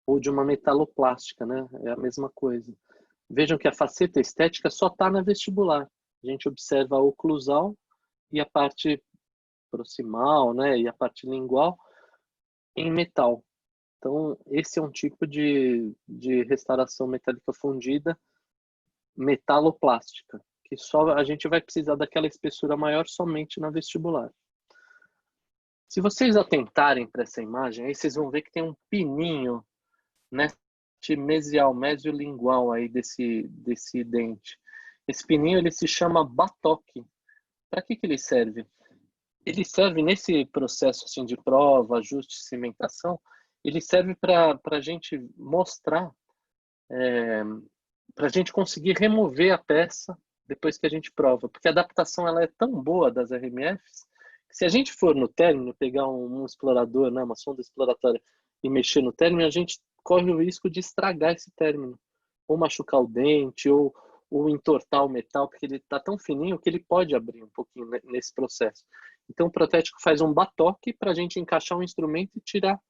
[SPEAKER 1] ou de uma metaloplástica, né? É a mesma coisa. Vejam que a faceta estética só está na vestibular. A gente observa a oclusal e a parte proximal, né? E a parte lingual em metal. Então, esse é um tipo de restauração metálica fundida metaloplástica, que só a gente vai precisar daquela espessura maior somente na vestibular. Se vocês atentarem para essa imagem, aí vocês vão ver que tem um pininho, né, mesial, mesiolingual aí desse dente. Esse pininho ele se chama batoque. Para que ele serve? Ele serve nesse processo assim de prova, ajuste, cimentação, ele serve para a gente mostrar, para a gente conseguir remover a peça depois que a gente prova, porque a adaptação ela é tão boa das RMFs que se a gente for no término pegar um explorador, né, uma sonda exploratória e mexer no término, a gente corre o risco de estragar esse término, ou machucar o dente, ou entortar o metal, porque ele está tão fininho que ele pode abrir um pouquinho nesse processo. Então o protético faz um batoque para a gente encaixar um instrumento e tirar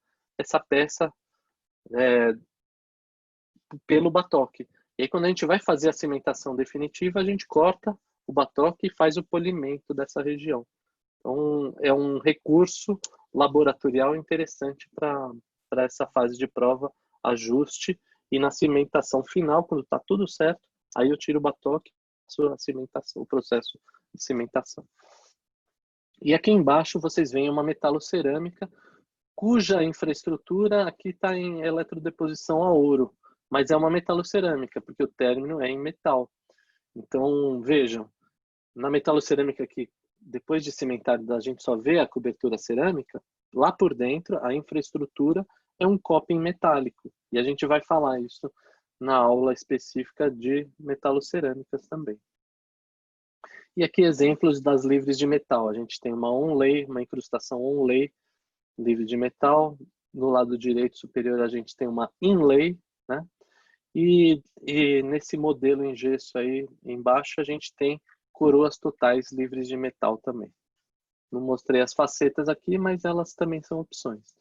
[SPEAKER 1] essa peça pelo batoque. E aí, quando a gente vai fazer a cimentação definitiva, a gente corta o batoque e faz o polimento dessa região. Então, é um recurso laboratorial interessante para essa fase de prova, ajuste, e na cimentação final, quando está tudo certo, aí eu tiro o batoque, faço a cimentação, o processo de cimentação. E aqui embaixo vocês veem uma metalocerâmica, cuja infraestrutura aqui está em eletrodeposição a ouro, mas é uma metalocerâmica, porque o término é em metal. Então, vejam, na metalocerâmica aqui, depois de cimentar, a gente só vê a cobertura cerâmica, lá por dentro, a infraestrutura é um coping metálico. E a gente vai falar isso na aula específica de metalocerâmicas também. E aqui exemplos das livres de metal. A gente tem uma onlay, uma incrustação onlay, livre de metal. No lado direito superior a gente tem uma inlay, né? E nesse modelo em gesso aí embaixo a gente tem coroas totais livres de metal também. Não mostrei as facetas aqui, mas elas também são opções.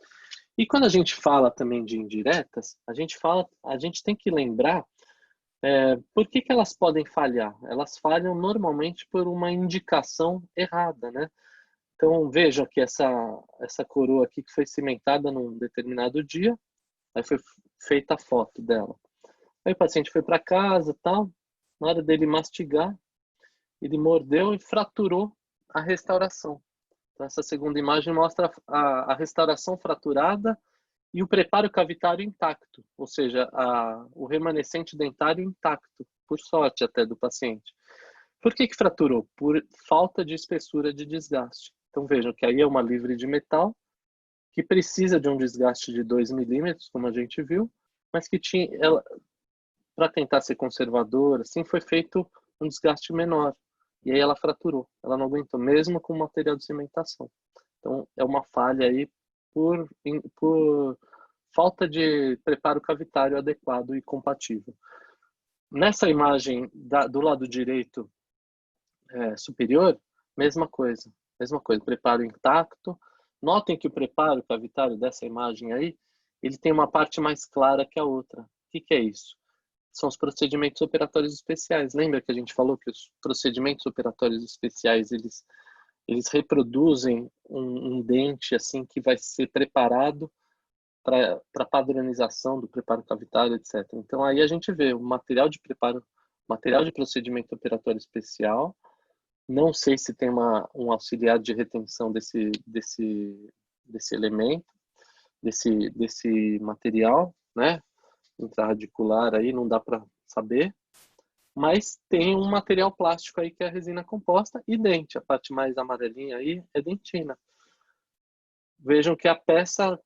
[SPEAKER 1] E quando a gente fala também de indiretas, a gente tem que lembrar por que elas podem falhar. Elas falham normalmente por uma indicação errada, né? Então veja que essa coroa aqui que foi cimentada num determinado dia, aí foi feita a foto dela. Aí o paciente foi para casa, tal, na hora dele mastigar, ele mordeu e fraturou a restauração. Então, essa segunda imagem mostra a restauração fraturada e o preparo cavitário intacto, ou seja, o remanescente dentário intacto, por sorte até do paciente. Por que fraturou? Por falta de espessura de desgaste. Então vejam que aí é uma livre de metal que precisa de um desgaste de 2 milímetros, como a gente viu, mas que tinha, para tentar ser conservadora, assim, foi feito um desgaste menor. E aí ela fraturou, ela não aguentou, mesmo com material de cimentação. Então, é uma falha aí por falta de preparo cavitário adequado e compatível. Nessa imagem do lado direito superior, mesma coisa, preparo intacto. Notem que o preparo cavitário dessa imagem aí, ele tem uma parte mais clara que a outra. O que é isso? São os procedimentos operatórios especiais. Lembra que a gente falou que os procedimentos operatórios especiais, eles reproduzem um dente assim que vai ser preparado para padronização do preparo cavitário, etc. Então aí a gente vê o material de preparo, material de procedimento operatório especial. Não sei se tem um auxiliar de retenção desse elemento, desse material, né? Intraradicular aí, não dá para saber. Mas tem um material plástico aí que é a resina composta e dente. A parte mais amarelinha aí é dentina. Vejam que a peça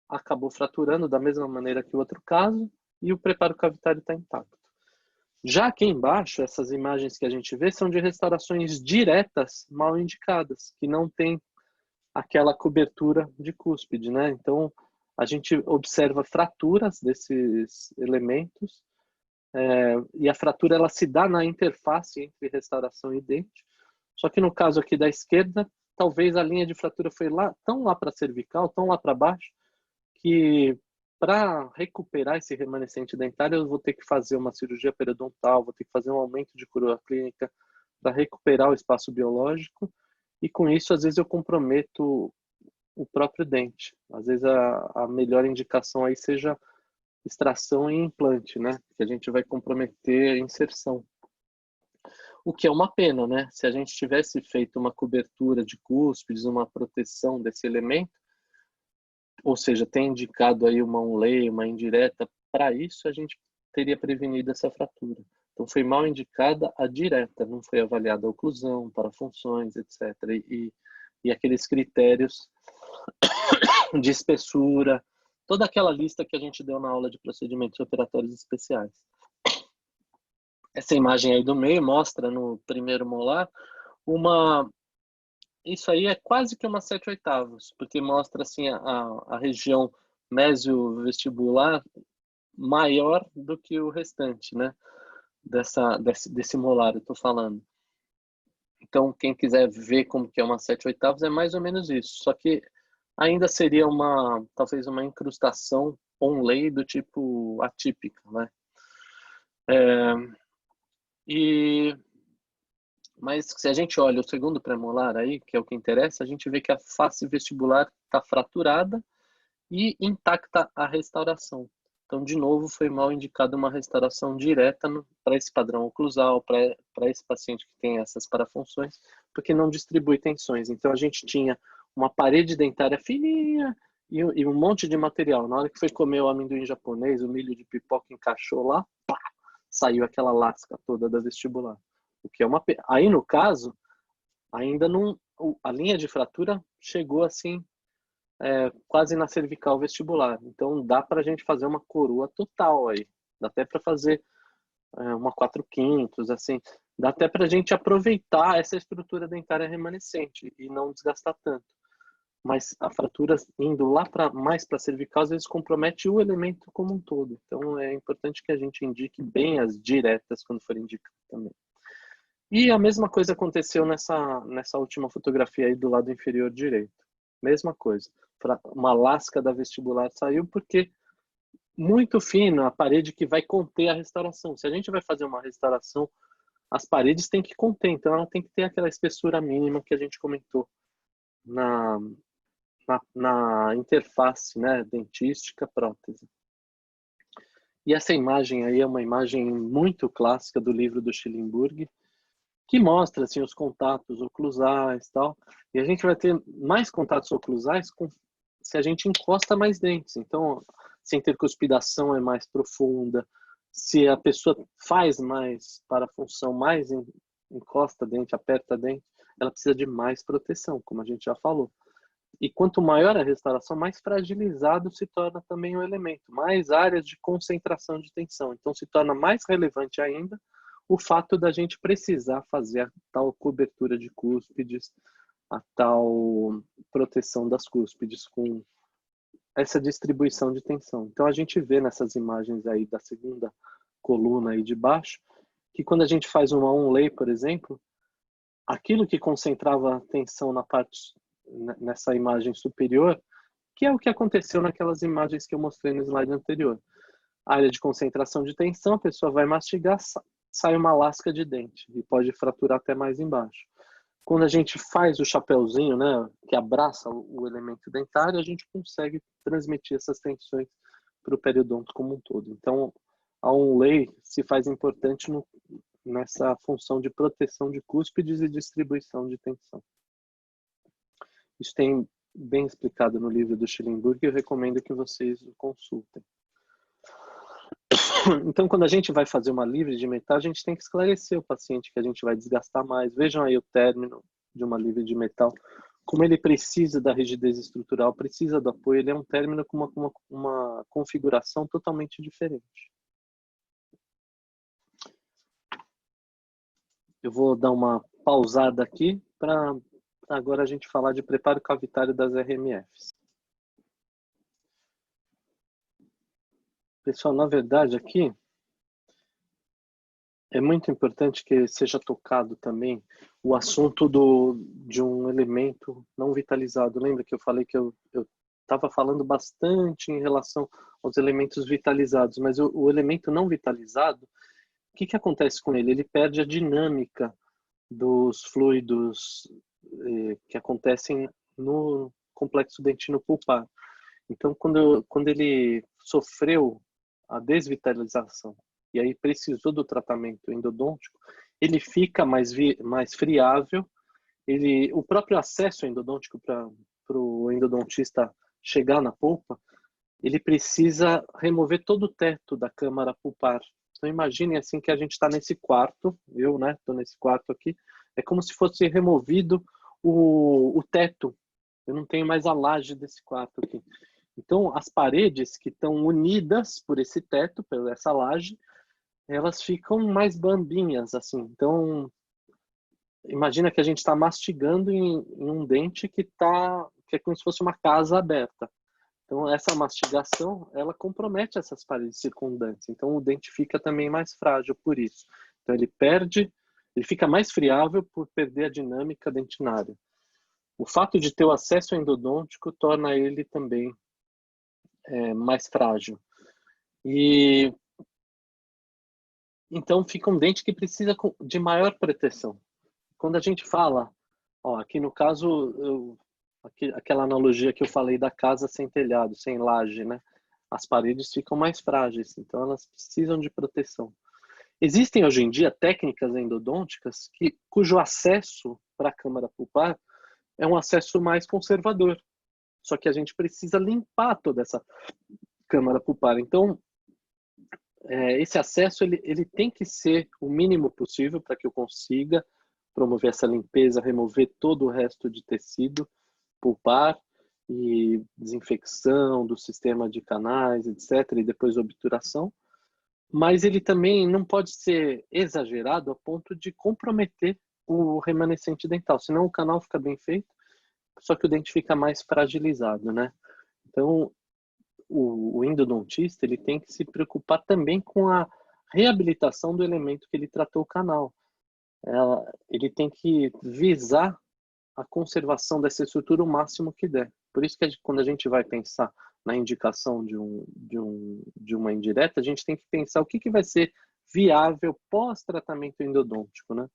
[SPEAKER 1] acabou fraturando da mesma maneira que o outro caso e o preparo cavitário está intacto. Já aqui embaixo, essas imagens que a gente vê são de restaurações diretas mal indicadas, que não tem aquela cobertura de cúspide, né? Então, a gente observa fraturas desses elementos e a fratura ela se dá na interface entre restauração e dente. Só que no caso aqui da esquerda, talvez a linha de fratura foi tão lá para a cervical, tão lá para baixo, que para recuperar esse remanescente dentário, eu vou ter que fazer uma cirurgia periodontal, vou ter que fazer um aumento de coroa clínica para recuperar o espaço biológico, e com isso, às vezes, eu comprometo o próprio dente. Às vezes, a melhor indicação aí seja extração e implante, né? Que a gente vai comprometer a inserção. O que é uma pena, né? Se a gente tivesse feito uma cobertura de cúspides, uma proteção desse elemento, ou seja, tem indicado aí uma onlay, uma indireta para isso, a gente teria prevenido essa fratura. Então, foi mal indicada a direta, não foi avaliada a oclusão, parafunções, etc. E aqueles critérios de espessura, toda aquela lista que a gente deu na aula de procedimentos operatórios especiais. Essa imagem aí do meio mostra no primeiro molar isso aí é quase que uma 7/8, porque mostra assim a região mesiovestibular maior do que o restante, né? Desse molar, eu estou falando. Então, quem quiser ver como que é uma 7/8 é mais ou menos isso. Só que ainda seria talvez uma incrustação onlay do tipo atípica, né? Mas se a gente olha o segundo premolar aí, que é o que interessa, a gente vê que a face vestibular está fraturada e intacta a restauração. Então, de novo, foi mal indicada uma restauração direta para esse padrão oclusal, para esse paciente que tem essas parafunções, porque não distribui tensões. Então, a gente tinha uma parede dentária fininha e um monte de material. Na hora que foi comer o amendoim japonês, o milho de pipoca encaixou lá, pá, saiu aquela lasca toda da vestibular. O que é aí, no caso, ainda não, a linha de fratura chegou assim, quase na cervical vestibular. Então, dá para a gente fazer uma coroa total aí. Dá até para fazer uma 4/5, assim. Dá até para a gente aproveitar essa estrutura dentária remanescente e não desgastar tanto. Mas a fratura indo lá mais para a cervical, às vezes compromete o elemento como um todo. Então, é importante que a gente indique bem as diretas quando for indicar também. E a mesma coisa aconteceu nessa última fotografia aí do lado inferior direito. Mesma coisa. uma lasca da vestibular saiu porque muito fina a parede que vai conter a restauração. Se a gente vai fazer uma restauração, as paredes têm que conter, então ela tem que ter aquela espessura mínima que a gente comentou na interface, né, dentística-prótese. E essa imagem aí é uma imagem muito clássica do livro do Schillingburg, que mostra assim, os contatos oclusais e tal. E a gente vai ter mais contatos oclusais se a gente encosta mais dentes. Então, se a intercuspidação é mais profunda, se a pessoa faz mais para a função, mais encosta dente, aperta dente, ela precisa de mais proteção, como a gente já falou. E quanto maior a restauração, mais fragilizado se torna também o elemento, mais áreas de concentração de tensão. Então se torna mais relevante ainda o fato da gente precisar fazer a tal cobertura de cúspides, a tal proteção das cúspides com essa distribuição de tensão. Então a gente vê nessas imagens aí da segunda coluna aí de baixo, que quando a gente faz uma onlay, por exemplo, aquilo que concentrava a tensão na parte, nessa imagem superior, que é o que aconteceu naquelas imagens que eu mostrei no slide anterior. Área de concentração de tensão, a pessoa vai mastigar, sai uma lasca de dente e pode fraturar até mais embaixo. Quando a gente faz o chapéuzinho, né, que abraça o elemento dentário, a gente consegue transmitir essas tensões para o periodonto como um todo. Então, a onlay se faz importante nessa função de proteção de cúspides e distribuição de tensão. Isso tem bem explicado no livro do Schillingburg e eu recomendo que vocês o consultem. Então, quando a gente vai fazer uma livre de metal, a gente tem que esclarecer o paciente que a gente vai desgastar mais. Vejam aí o término de uma livre de metal. Como ele precisa da rigidez estrutural, precisa do apoio, ele é um término com uma configuração totalmente diferente. Eu vou dar uma pausada aqui para agora a gente falar de preparo cavitário das RMFs. Pessoal, na verdade aqui é muito importante que seja tocado também o assunto de um elemento não vitalizado. Lembra que eu falei que eu estava falando bastante em relação aos elementos vitalizados, mas o elemento não vitalizado, o que acontece com ele? Ele perde a dinâmica dos fluidos que acontecem no complexo dentino pulpar. Então, quando ele sofreu a desvitalização e aí precisou do tratamento endodôntico, ele fica mais friável, o próprio acesso endodôntico para o endodontista chegar na polpa, ele precisa remover todo o teto da câmara pulpar. Então imaginem assim que a gente está nesse quarto, eu estou nesse quarto aqui, é como se fosse removido o teto. Eu não tenho mais a laje desse quarto aqui. Então as paredes que estão unidas por esse teto, por essa laje, elas ficam mais bambinhas assim. Então imagina que a gente está mastigando em um dente que é como se fosse uma casa aberta. Então, essa mastigação, ela compromete essas paredes circundantes. Então, o dente fica também mais frágil por isso. Então, ele fica mais friável por perder a dinâmica dentinária. O fato de ter o acesso endodôntico torna ele também mais frágil. E então, fica um dente que precisa de maior proteção. Quando a gente fala, aqui no caso, aquela analogia que eu falei da casa sem telhado, sem laje, né? As paredes ficam mais frágeis, então elas precisam de proteção. Existem hoje em dia técnicas endodônticas cujo acesso para a câmara pulpar é um acesso mais conservador. Só que a gente precisa limpar toda essa câmara pulpar. Então, esse acesso ele tem que ser o mínimo possível para que eu consiga promover essa limpeza, remover todo o resto de tecido pulpar e desinfecção do sistema de canais, etc., e depois obturação. Mas ele também não pode ser exagerado a ponto de comprometer o remanescente dental, senão o canal fica bem feito, só que o dente fica mais fragilizado, né? Então, o endodontista ele tem que se preocupar também com a reabilitação do elemento que ele tratou o canal. Ele tem que visar a conservação dessa estrutura o máximo que der. Por isso que quando a gente vai pensar na indicação de uma indireta, a gente tem que pensar o que vai ser viável pós-tratamento endodôntico, né?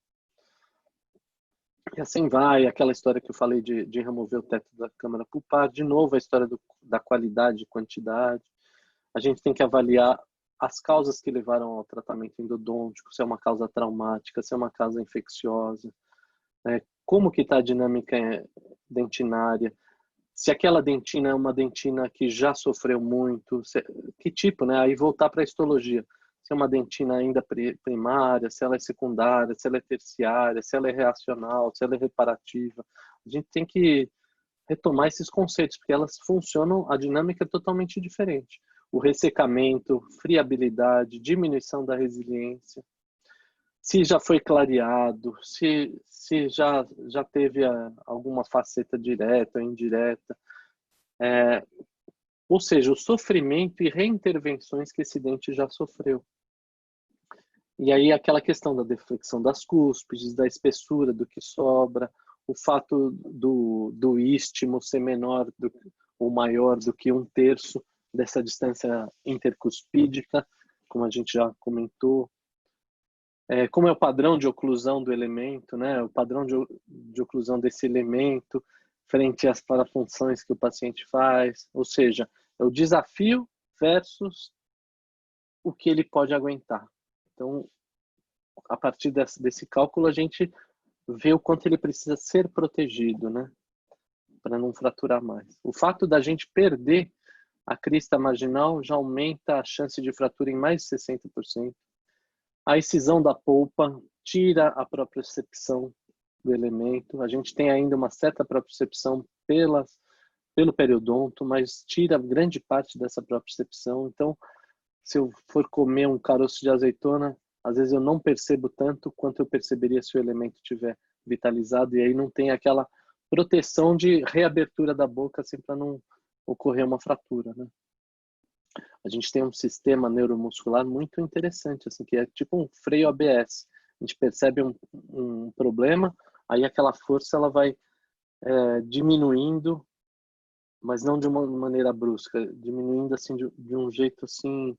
[SPEAKER 1] E assim vai, aquela história que eu falei de remover o teto da câmara pulpar, de novo a história da qualidade e quantidade. A gente tem que avaliar as causas que levaram ao tratamento endodôntico, se é uma causa traumática, se é uma causa infecciosa, como que está a dinâmica dentinária, se aquela dentina é uma dentina que já sofreu muito, que tipo, né? Aí voltar para a histologia. Se é uma dentina ainda primária, se ela é secundária, se ela é terciária, se ela é reacional, se ela é reparativa. A gente tem que retomar esses conceitos, porque elas funcionam, a dinâmica é totalmente diferente. O ressecamento, friabilidade, diminuição da resiliência, se já foi clareado, se já teve alguma faceta direta ou indireta, ou seja, o sofrimento e reintervenções que esse dente já sofreu. E aí aquela questão da deflexão das cúspides, da espessura do que sobra, o fato do istmo ser menor ou maior do que 1/3 dessa distância intercuspídica, como a gente já comentou. Como é o padrão de oclusão do elemento, né? O padrão de oclusão desse elemento frente às parafunções que o paciente faz. Ou seja, é o desafio versus o que ele pode aguentar. Então, a partir desse cálculo, a gente vê o quanto ele precisa ser protegido, né? Para não fraturar mais. O fato da gente perder a crista marginal já aumenta a chance de fratura em mais de 60%. A excisão da polpa tira a propriocepção do elemento. A gente tem ainda uma certa propriocepção pelo periodonto, mas tira grande parte dessa propriocepção. Então, se eu for comer um caroço de azeitona, às vezes eu não percebo tanto quanto eu perceberia se o elemento estiver vitalizado, e aí não tem aquela proteção de reabertura da boca assim, para não ocorrer uma fratura, né? A gente tem um sistema neuromuscular muito interessante, assim, que é tipo um freio ABS. A gente percebe um problema, aí aquela força ela vai diminuindo, mas não de uma maneira brusca, diminuindo assim de um jeito assim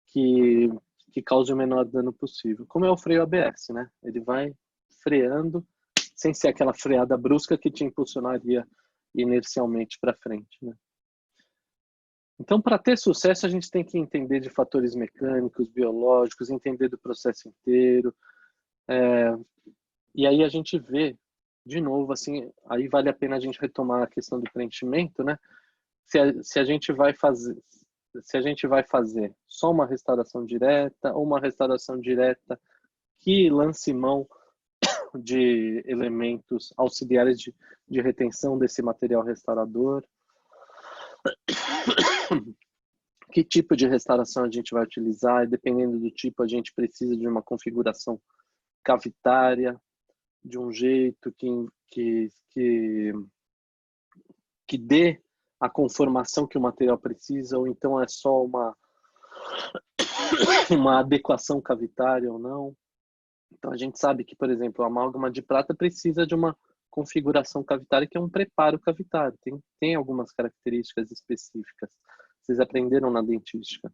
[SPEAKER 1] que cause o menor dano possível. Como é o freio ABS, né? Ele vai freando sem ser aquela freada brusca que te impulsionaria inercialmente para frente, né? Então, para ter sucesso, a gente tem que entender de fatores mecânicos, biológicos, entender do processo inteiro. E aí a gente vê, de novo, assim, aí vale a pena a gente retomar a questão do preenchimento, né? Se a gente vai fazer só uma restauração direta ou uma restauração direta que lance mão de elementos auxiliares de retenção desse material restaurador. Que tipo de restauração a gente vai utilizar, e dependendo do tipo, a gente precisa de uma configuração cavitária, de um jeito que dê a conformação que o material precisa, ou então é só uma adequação cavitária ou não. Então a gente sabe que, por exemplo, a amálgama de prata precisa de uma configuração cavitária que é um preparo cavitário. Tem algumas características específicas. Vocês aprenderam na dentística.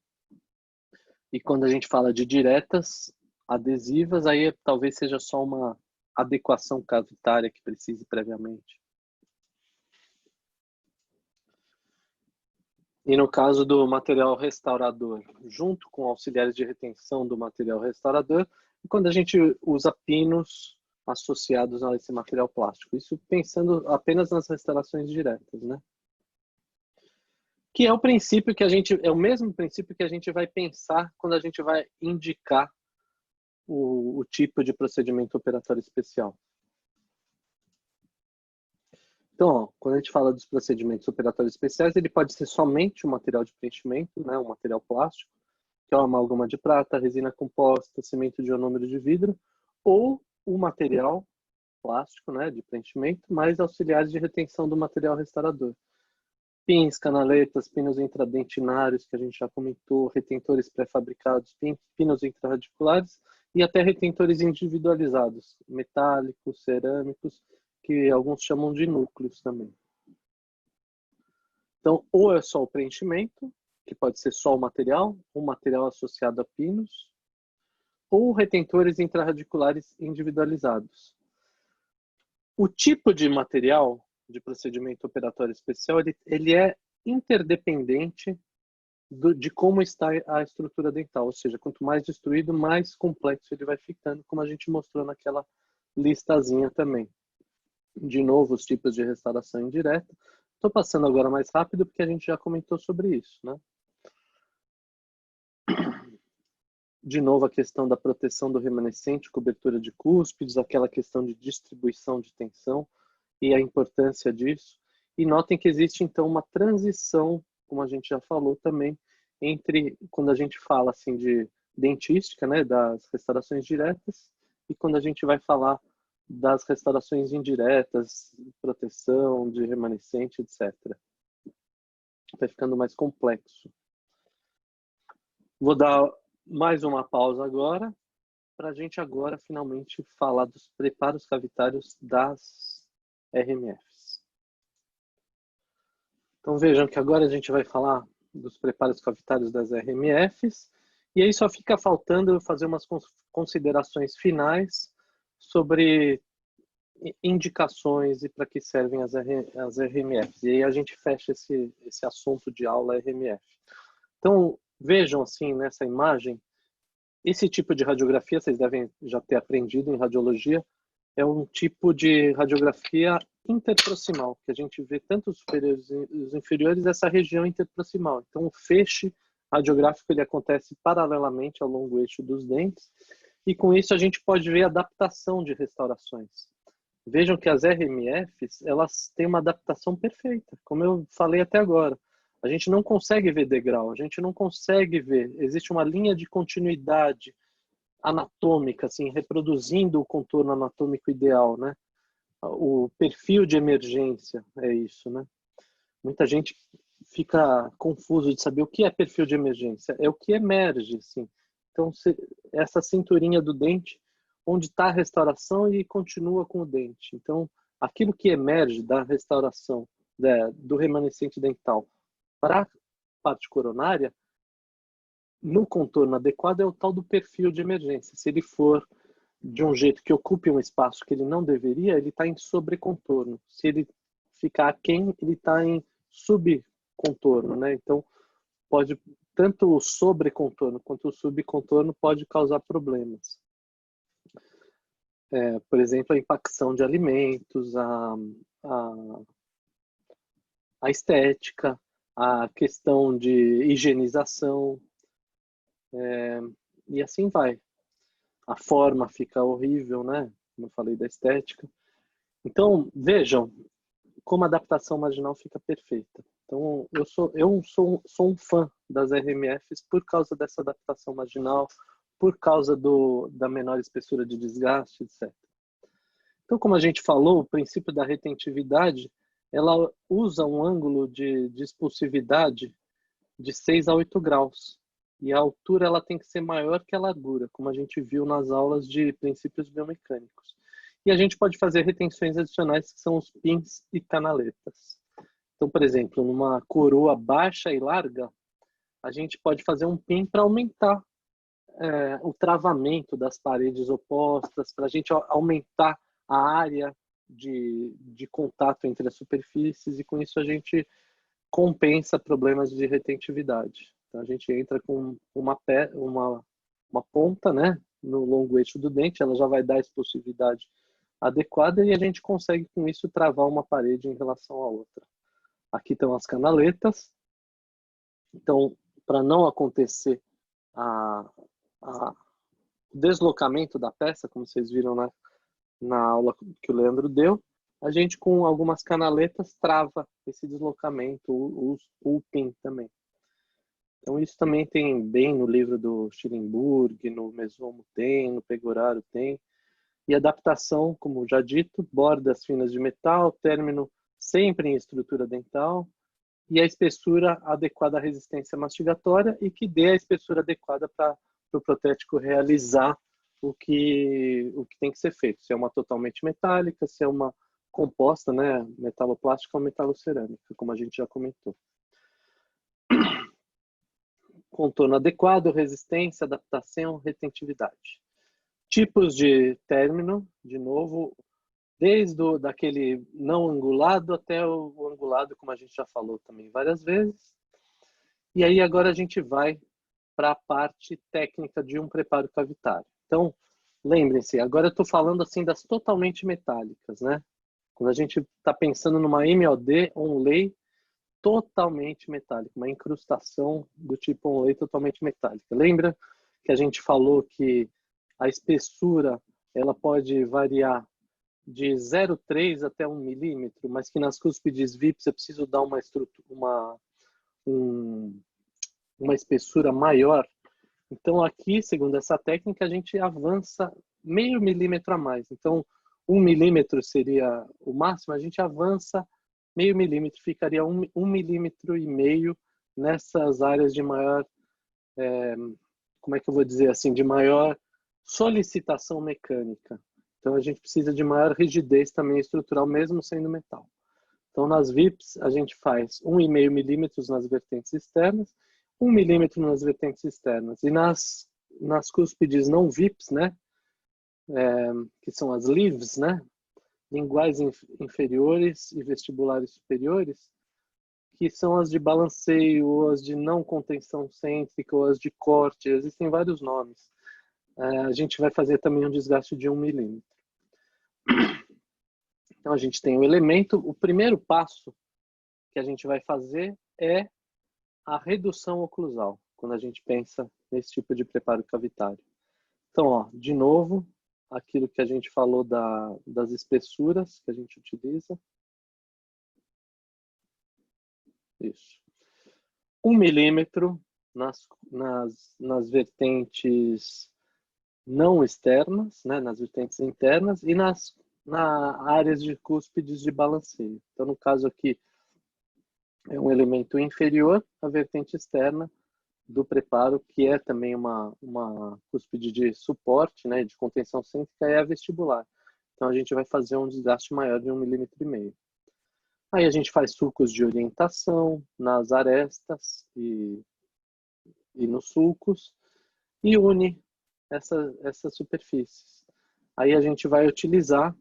[SPEAKER 1] E quando a gente fala de diretas adesivas, aí talvez seja só uma adequação cavitária que precise previamente. E no caso do material restaurador, junto com auxiliares de retenção do material restaurador, quando a gente usa pinos associados a esse material plástico. Isso pensando apenas nas restaurações diretas, né? Que é o princípio que é o mesmo princípio que a gente vai pensar quando a gente vai indicar o tipo de procedimento operatório especial. Então, ó, quando a gente fala dos procedimentos operatórios especiais, ele pode ser somente o material de preenchimento, né, o material plástico, que é uma amálgama de prata, resina composta, cimento de ionômero de vidro, ou o material plástico, né, de preenchimento, mais auxiliares de retenção do material restaurador. Pins, canaletas, pinos intradentinários, que a gente já comentou, retentores pré-fabricados, pinos intrarradiculares e até retentores individualizados, metálicos, cerâmicos, que alguns chamam de núcleos também. Então, ou é só o preenchimento, que pode ser só o material, um material associado a pinos, ou retentores intrarradiculares individualizados. O tipo de material de procedimento operatório especial, ele é interdependente de como está a estrutura dental, ou seja, quanto mais destruído, mais complexo ele vai ficando, como a gente mostrou naquela listazinha também. De novo, os tipos de restauração indireta. Estou passando agora mais rápido porque a gente já comentou sobre isso, né? De novo, a questão da proteção do remanescente, cobertura de cúspides, aquela questão de distribuição de tensão e a importância disso. E notem que existe, então, uma transição, como a gente já falou também, entre quando a gente fala assim, de dentística, né, das restaurações diretas, e quando a gente vai falar das restaurações indiretas, proteção de remanescente, etc. Vai ficando mais complexo. Vou dar mais uma pausa agora, para a gente agora finalmente falar dos preparos cavitários das RMFs. Então vejam que agora a gente vai falar dos preparos cavitários das RMFs, e aí só fica faltando eu fazer umas considerações finais sobre indicações e para que servem as RMFs. E aí a gente fecha esse assunto de aula RMF. Então, vejam assim nessa imagem, esse tipo de radiografia, vocês devem já ter aprendido em radiologia, é um tipo de radiografia interproximal, que a gente vê tanto os superiores e os inferiores, essa região interproximal. Então, o feixe radiográfico ele acontece paralelamente ao longo eixo dos dentes, e com isso a gente pode ver a adaptação de restaurações. Vejam que as RMFs, elas têm uma adaptação perfeita, como eu falei até agora. A gente não consegue ver degrau, a gente não consegue ver, existe uma linha de continuidade anatômica, assim, reproduzindo o contorno anatômico ideal, né? O perfil de emergência é isso, né? Muita gente fica confuso de saber o que é perfil de emergência. É o que emerge, assim. Então, essa cinturinha do dente, onde está a restauração e continua com o dente. Então, aquilo que emerge da restauração do remanescente dental para a parte coronária, no contorno adequado, é o tal do perfil de emergência. Se ele for de um jeito que ocupe um espaço que ele não deveria, ele está em sobrecontorno. Se ele ficar aquém, ele está em subcontorno, né? Então, pode tanto o sobrecontorno quanto o subcontorno pode causar problemas. Por exemplo, a impacção de alimentos, a estética, a questão de higienização, e assim vai. A forma fica horrível, né? Como eu falei da estética. Então, vejam como a adaptação marginal fica perfeita. Então, eu sou um fã das RMFs por causa dessa adaptação marginal, por causa da menor espessura de desgaste, etc. Então, como a gente falou, o princípio da retentividade, ela usa um ângulo de expulsividade de 6 a 8 graus. E a altura ela tem que ser maior que a largura, como a gente viu nas aulas de princípios biomecânicos. E a gente pode fazer retenções adicionais, que são os pins e canaletas. Então, por exemplo, numa coroa baixa e larga, a gente pode fazer um pin para aumentar o travamento das paredes opostas, para a gente aumentar a área de contato entre as superfícies, e com isso a gente compensa problemas de retentividade. Então, a gente entra com uma ponta, né, no longo eixo do dente, ela já vai dar a expulsividade adequada e a gente consegue, com isso, travar uma parede em relação à outra. Aqui estão as canaletas. Então, para não acontecer o deslocamento da peça, como vocês viram na aula que o Leandro deu, a gente, com algumas canaletas, trava esse deslocamento, o pin também. Então, isso também tem bem no livro do Schillenburg, no Mesomo tem, no Pegoraro tem. E adaptação, como já dito, bordas finas de metal, término sempre em estrutura dental, e a espessura adequada à resistência mastigatória e que dê a espessura adequada para o protético realizar o que tem que ser feito. Se é uma totalmente metálica, se é uma composta, né, metaloplástica ou metalocerâmica, como a gente já comentou. Contorno adequado, resistência, adaptação, retentividade. Tipos de término, de novo, desde daquele não angulado até o angulado, como a gente já falou também várias vezes. E aí agora a gente vai para a parte técnica de um preparo cavitário. Então, lembrem-se, agora eu estou falando assim das totalmente metálicas, né? Quando a gente está pensando numa MOD, onlay totalmente metálica, uma incrustação do tipo onlay totalmente metálica. Lembra que a gente falou que a espessura ela pode variar de 0,3 até 1 milímetro, mas que nas cúspides VIPs é preciso dar uma espessura maior. Então aqui, segundo essa técnica, a gente avança meio milímetro a mais. Então 1 milímetro seria o máximo, a gente avança meio milímetro, ficaria 1,5 milímetro nessas áreas de maior, como é que eu vou dizer assim, de maior solicitação mecânica. Então a gente precisa de maior rigidez também estrutural, mesmo sendo metal. Então nas VIPs a gente faz 1,5 milímetros nas vertentes externas, 1 milímetro nas vertentes externas. E nas cúspides não VIPs, né, que são as LIVs, né, linguais inferiores e vestibulares superiores, que são as de balanceio, ou as de não contenção cêntrica, ou as de corte, existem vários nomes. A gente vai fazer também um desgaste de 1 milímetro. Então a gente tem o elemento, o primeiro passo que a gente vai fazer é a redução oclusal, quando a gente pensa nesse tipo de preparo cavitário. Então, ó, de novo, aquilo que a gente falou das espessuras que a gente utiliza. Isso. 1 milímetro nas vertentes não externas, né, nas vertentes internas e na áreas de cúspides de balanceio. Então, no caso aqui, é um elemento inferior à vertente externa do preparo, que é também uma cúspide de suporte, né, de contenção cêntrica, é a vestibular. Então a gente vai fazer um desgaste maior de 1,5 milímetro. Aí a gente faz sulcos de orientação nas arestas e nos sulcos e une essas superfícies. Aí a gente vai utilizar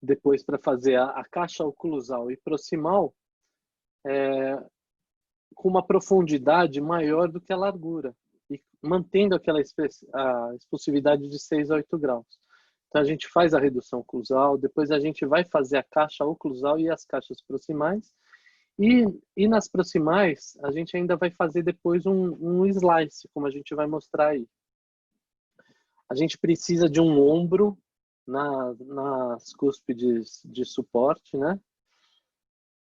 [SPEAKER 1] depois para fazer a caixa oclusal e proximal com uma profundidade maior do que a largura e mantendo aquela a expulsividade de 6 a 8 graus. Então a gente faz a redução oclusal, depois a gente vai fazer a caixa oclusal e as caixas proximais e nas proximais a gente ainda vai fazer depois um slice, como a gente vai mostrar aí. A gente precisa de um ombro nas cúspides de suporte, né?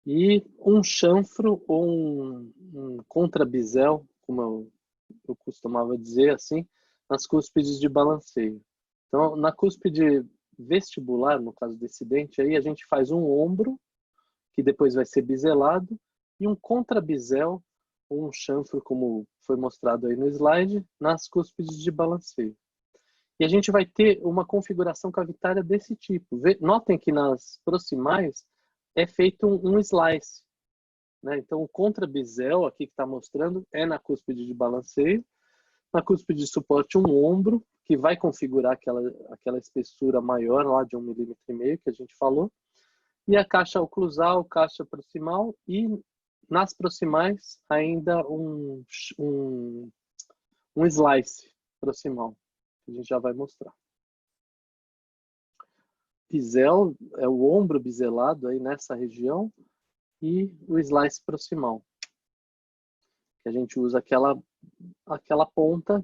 [SPEAKER 1] E um chanfro ou um contrabisel, como eu costumava dizer assim, nas cúspides de balanceio. Então, na cúspide vestibular, no caso desse dente aí, a gente faz um ombro, que depois vai ser biselado, e um contrabisel, ou um chanfro, como foi mostrado aí no slide, nas cúspides de balanceio. E a gente vai ter uma configuração cavitária desse tipo. Notem que nas proximais é feito um slice, né? Então, o contrabisel aqui que está mostrando é na cúspide de balanceio. Na cúspide de suporte, um ombro, que vai configurar aquela espessura maior lá de 1,5 milímetro que a gente falou. E a caixa oclusal, caixa proximal e nas proximais ainda um slice proximal, que a gente já vai mostrar. Bisel é o ombro biselado aí nessa região e o slice proximal, que a gente usa aquela ponta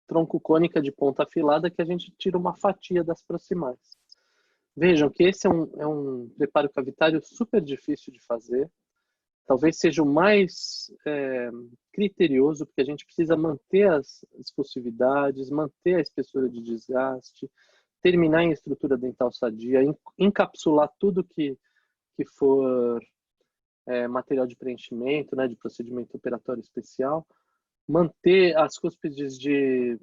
[SPEAKER 1] tronco cônica de ponta afilada que a gente tira uma fatia das proximais. Vejam que esse é um preparo cavitário super difícil de fazer. Talvez seja o mais criterioso, porque a gente precisa manter as expulsividades, manter a espessura de desgaste, terminar em estrutura dental sadia, encapsular tudo que for material de preenchimento, né, de procedimento operatório especial, manter as cúspides de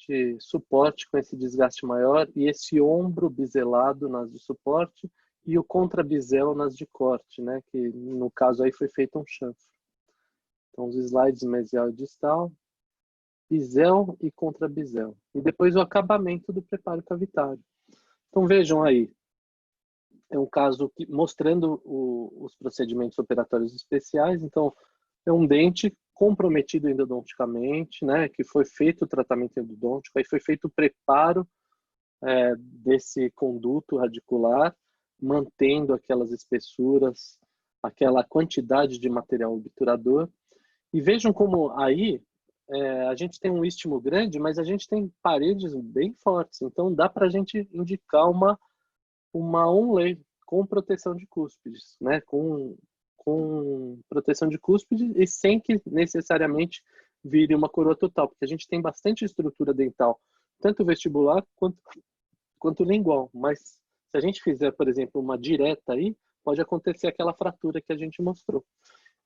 [SPEAKER 1] de suporte com esse desgaste maior e esse ombro biselado nas de suporte e o contrabisel nas de corte, né? Que no caso aí foi feito um chanfro. Então os slides mesial e distal, bisel e contrabisel. E depois o acabamento do preparo cavitário. Então vejam aí, é um caso mostrando os procedimentos operatórios especiais. Então é um dente comprometido endodonticamente, né, que foi feito o tratamento endodôntico, aí foi feito o preparo desse conduto radicular, mantendo aquelas espessuras, aquela quantidade de material obturador. E vejam como aí a gente tem um istmo grande, mas a gente tem paredes bem fortes. Então dá para a gente indicar uma onlay com proteção de cúspides, né? Com proteção de cúspide e sem que necessariamente vire uma coroa total, porque a gente tem bastante estrutura dental, tanto vestibular quanto lingual. Mas se a gente fizer, por exemplo, uma direta aí, pode acontecer aquela fratura que a gente mostrou.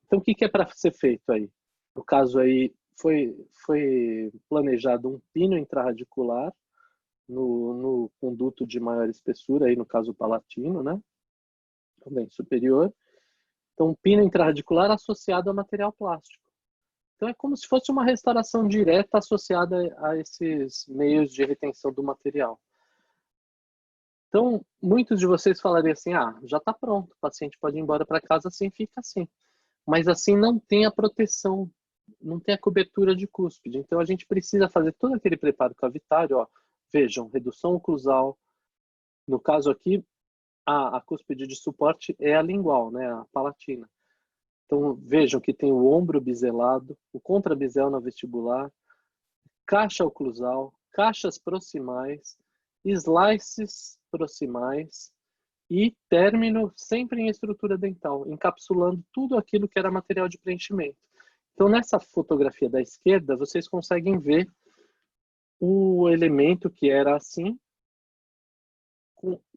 [SPEAKER 1] Então, o que é para ser feito aí? No caso aí, foi planejado um pino intrarradicular no conduto de maior espessura, aí no caso palatino, né? Também superior. Então, um pino intrarradicular associado a material plástico. Então, é como se fosse uma restauração direta associada a esses meios de retenção do material. Então, muitos de vocês falariam assim, já está pronto, o paciente pode ir embora para casa, assim fica assim. Mas assim não tem a proteção, não tem a cobertura de cúspide. Então, a gente precisa fazer todo aquele preparo cavitário, ó. Vejam, redução oclusal. No caso aqui, a cúspide de suporte é a lingual, né, a palatina. Então, vejam que tem o ombro biselado, o contrabisel na vestibular, caixa oclusal, caixas proximais, slices proximais e término sempre em estrutura dental, encapsulando tudo aquilo que era material de preenchimento. Então, nessa fotografia da esquerda, vocês conseguem ver o elemento que era assim,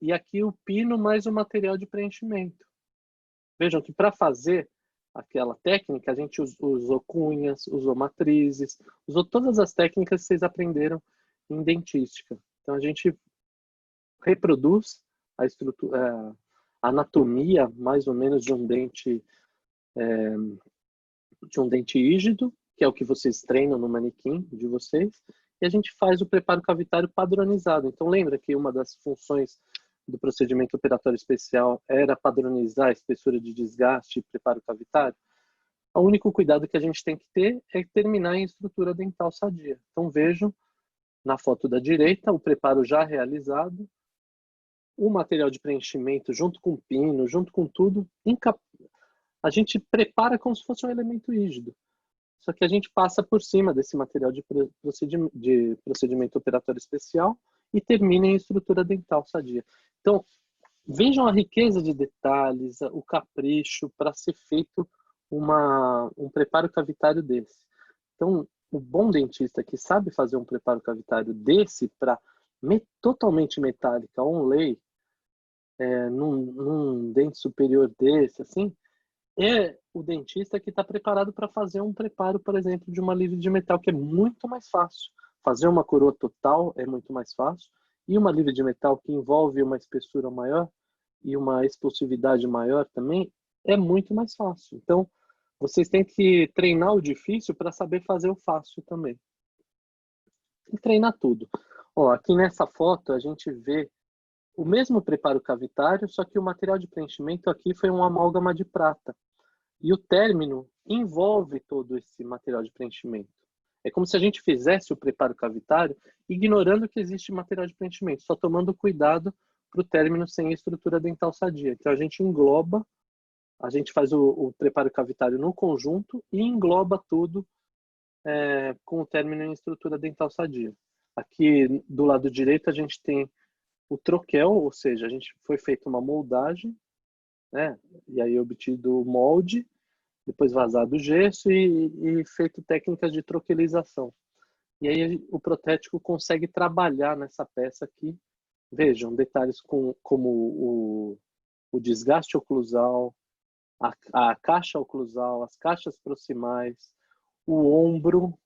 [SPEAKER 1] e aqui o pino mais o material de preenchimento. Vejam que para fazer aquela técnica, a gente usou cunhas, usou matrizes, usou todas as técnicas que vocês aprenderam em dentística. Então, a gente reproduz a estrutura, a anatomia, mais ou menos, de um dente rígido, que é o que vocês treinam no manequim de vocês, e a gente faz o preparo cavitário padronizado. Então, lembra que uma das funções do procedimento operatório especial era padronizar a espessura de desgaste e preparo cavitário? O único cuidado que a gente tem que ter é terminar em estrutura dental sadia. Então, vejam na foto da direita o preparo já realizado, o material de preenchimento junto com o pino, junto com tudo, a gente prepara como se fosse um elemento rígido. Só que a gente passa por cima desse material de procedimento operatório especial e termina em estrutura dental sadia. Então, vejam a riqueza de detalhes, o capricho para ser feito um preparo cavitário desse. Então, o bom dentista que sabe fazer um preparo cavitário desse para totalmente metálica, onlay, num dente superior desse, assim, é o dentista que está preparado para fazer um preparo, por exemplo, de uma livre de metal, que é muito mais fácil. Fazer uma coroa total é muito mais fácil. E uma livre de metal que envolve uma espessura maior e uma explosividade maior também é muito mais fácil. Então, vocês têm que treinar o difícil para saber fazer o fácil também. Tem que treinar tudo. Ó, aqui nessa foto a gente vê o mesmo preparo cavitário, só que o material de preenchimento aqui foi um amálgama de prata. E o término envolve todo esse material de preenchimento. É como se a gente fizesse o preparo cavitário ignorando que existe material de preenchimento, só tomando cuidado para o término sem estrutura dental sadia. Então a gente engloba, a gente faz o preparo cavitário no conjunto e engloba tudo com o término em estrutura dental sadia. Aqui do lado direito a gente tem o troquel, ou seja, a gente foi feita uma moldagem, né? E aí obtido o molde, depois vazado o gesso e feito técnicas de troquelização. E aí o protético consegue trabalhar nessa peça aqui. Vejam, detalhes como o desgaste oclusal, a caixa oclusal, as caixas proximais, o ombro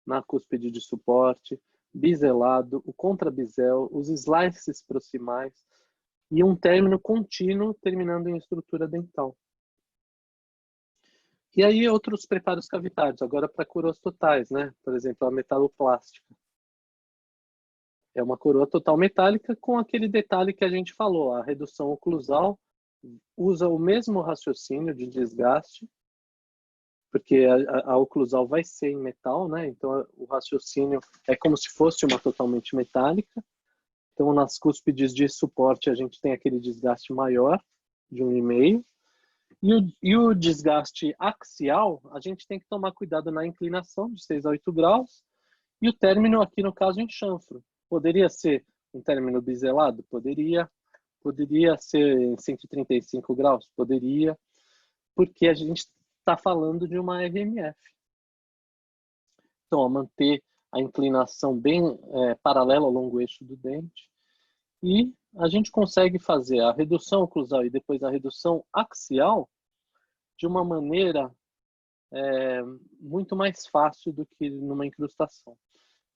[SPEAKER 1] na cúspide de suporte. biselado, o contrabisel, os slices proximais e um término contínuo terminando em estrutura dental. E aí outros preparos cavitários, agora para coroas totais, né? Por exemplo, a metaloplástica. É uma coroa total metálica com aquele detalhe que a gente falou, a redução oclusal usa o mesmo raciocínio de desgaste, porque a oclusal vai ser em metal, né? Então o raciocínio é como se fosse uma totalmente metálica. Então nas cúspides de suporte a gente tem aquele desgaste maior, de 1,5. E o desgaste axial, a gente tem que tomar cuidado na inclinação de 6 a 8 graus. E o término aqui, no caso, em chanfro. Poderia ser um término biselado? Poderia. Poderia ser em 135 graus? Poderia. Porque a gente está falando de uma RMF. Então, ó, manter a inclinação bem paralela ao longo eixo do dente. E a gente consegue fazer a redução oclusal e depois a redução axial de uma maneira muito mais fácil do que numa incrustação.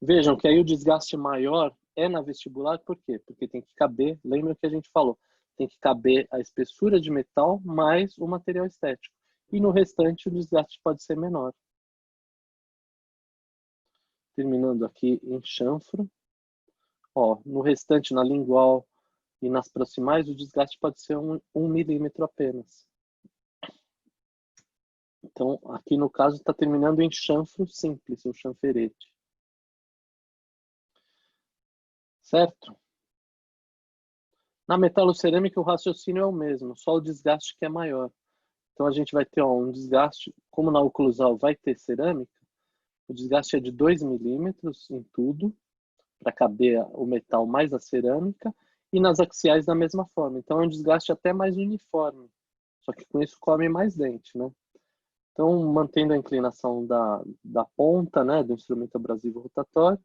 [SPEAKER 1] Vejam que aí o desgaste maior é na vestibular, por quê? Porque tem que caber, lembra que a gente falou, tem que caber a espessura de metal mais o material estético. E no restante o desgaste pode ser menor. Terminando aqui em chanfro. Ó, no restante, na lingual e nas proximais, o desgaste pode ser 1 milímetro apenas. Então, aqui no caso, está terminando em chanfro simples, um chanferete. Certo? Na metalocerâmica, o raciocínio é o mesmo, só o desgaste que é maior. Então, a gente vai ter um desgaste, como na oclusal vai ter cerâmica, o desgaste é de 2 milímetros em tudo, para caber o metal mais a cerâmica, e nas axiais da mesma forma. Então, é um desgaste até mais uniforme, só que com isso come mais dente, né? Então, mantendo a inclinação da ponta, né, do instrumento abrasivo rotatório,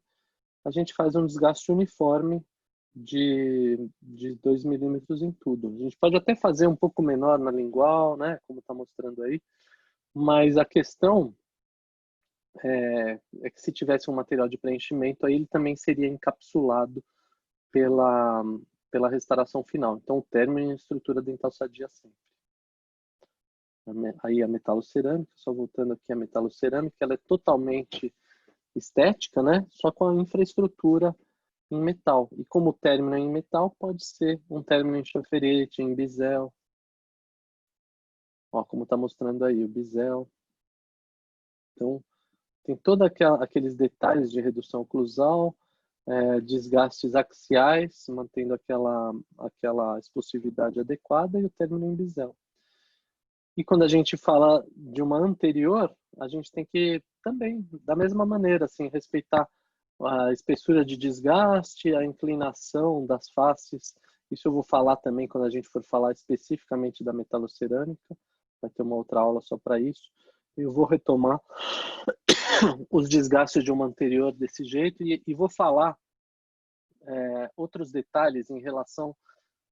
[SPEAKER 1] a gente faz um desgaste uniforme de 2 milímetros em tudo. A gente pode até fazer um pouco menor na lingual, né, como está mostrando aí, mas a questão é que se tivesse um material de preenchimento, aí ele também seria encapsulado pela restauração final. Então, o término e a estrutura dental sadia sempre. Aí a metalocerâmica, só voltando aqui, a metalocerâmica, ela é totalmente estética, né? Só com a infraestrutura em metal. E como o término é em metal, pode ser um término em chanferete, em bisel. Ó, como está mostrando aí, o bisel. Então, tem todos aqueles detalhes de redução oclusal, desgastes axiais, mantendo aquela expulsividade adequada, e o término em bisel. E quando a gente fala de uma anterior, a gente tem que também, da mesma maneira, assim, respeitar a espessura de desgaste, a inclinação das faces. Isso eu vou falar também quando a gente for falar especificamente da metalocerâmica. Vai ter uma outra aula só para isso. Eu vou retomar os desgastes de uma anterior desse jeito e vou falar outros detalhes em relação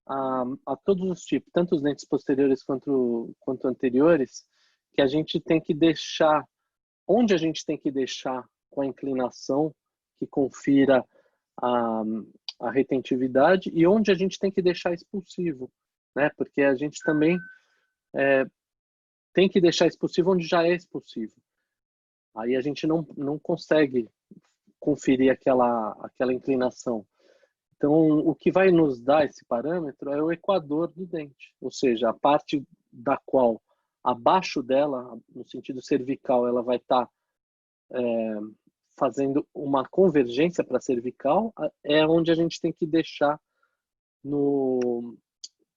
[SPEAKER 1] a todos os tipos, tanto os dentes posteriores quanto anteriores, que a gente tem que deixar, onde a gente tem que deixar com a inclinação que confira a retentividade e onde a gente tem que deixar expulsivo, né? Porque a gente também tem que deixar expulsivo onde já é expulsivo. Aí a gente não consegue conferir aquela inclinação. Então, o que vai nos dar esse parâmetro é o equador do dente, ou seja, a parte da qual, abaixo dela, no sentido cervical, ela vai estar fazendo uma convergência para a cervical, é onde a gente tem que deixar com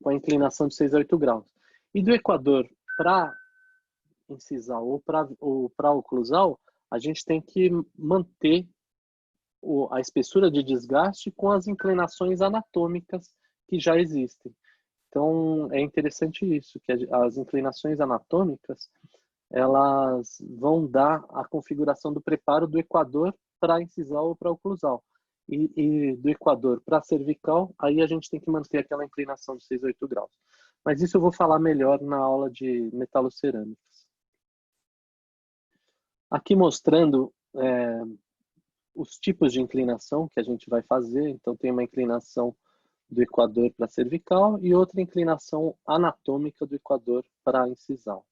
[SPEAKER 1] a inclinação de 6 a 8 graus. E do equador para incisal ou para oclusal, a gente tem que manter a espessura de desgaste com as inclinações anatômicas que já existem. Então, é interessante isso, que as inclinações anatômicas, elas vão dar a configuração do preparo do equador para incisal ou para oclusal. E do equador para cervical, aí a gente tem que manter aquela inclinação de 6 a 8 graus. Mas isso eu vou falar melhor na aula de metalocerâmicas. Aqui mostrando os tipos de inclinação que a gente vai fazer. Então, tem uma inclinação do equador para a cervical e outra inclinação anatômica do equador para a incisal.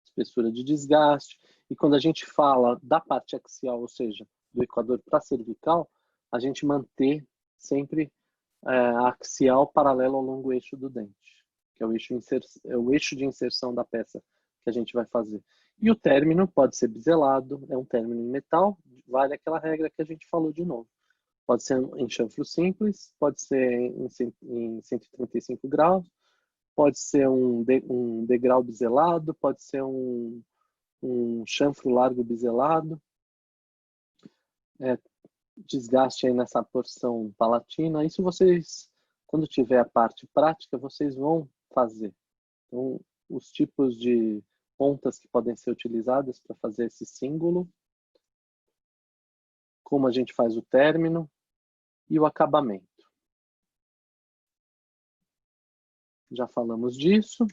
[SPEAKER 1] Espessura de desgaste. E quando a gente fala da parte axial, ou seja, do equador para a cervical, a gente manter sempre a axial paralelo ao longo eixo do dente, que é o eixo de inserção da peça que a gente vai fazer. E o término pode ser biselado, é um término em metal, vale aquela regra que a gente falou de novo. Pode ser em chanfro simples, pode ser em 135 graus, pode ser um degrau biselado, pode ser um chanfro largo biselado. Desgaste aí nessa porção palatina. Isso vocês, quando tiver a parte prática, vocês vão fazer. Então, os tipos de pontas que podem ser utilizadas para fazer esse símbolo, como a gente faz o término e o acabamento. Já falamos disso.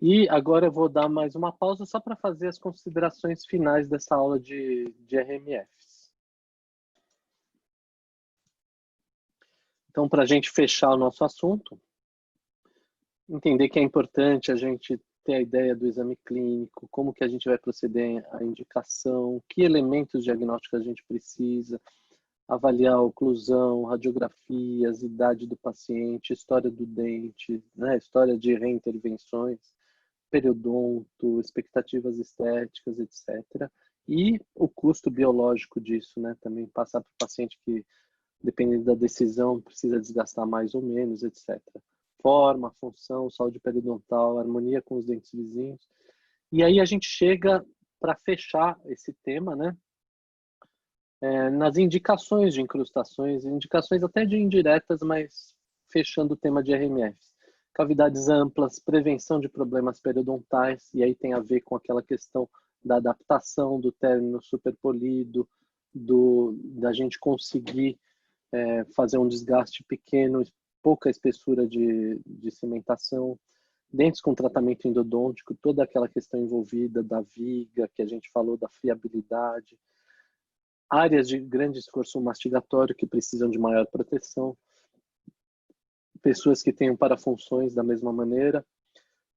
[SPEAKER 1] E agora eu vou dar mais uma pausa só para fazer as considerações finais dessa aula de RMFs. Então, para a gente fechar o nosso assunto, entender que é importante a gente ter a ideia do exame clínico, como que a gente vai proceder à indicação, que elementos diagnósticos a gente precisa, avaliar a oclusão, radiografias, idade do paciente, história do dente, né, história de reintervenções, periodonto, expectativas estéticas, etc. E o custo biológico disso, né, também passar para o paciente que, dependendo da decisão, precisa desgastar mais ou menos, etc. Forma, função, saúde periodontal, harmonia com os dentes vizinhos. E aí a gente chega para fechar esse tema, né? Nas indicações de incrustações, indicações até de indiretas, mas fechando o tema de RMFs. Cavidades amplas, prevenção de problemas periodontais, e aí tem a ver com aquela questão da adaptação do término superpolido, da gente conseguir fazer um desgaste pequeno, pouca espessura de cimentação, dentes com tratamento endodôntico, toda aquela questão envolvida da viga, que a gente falou, da fiabilidade, áreas de grande esforço mastigatório que precisam de maior proteção, pessoas que tenham parafunções da mesma maneira,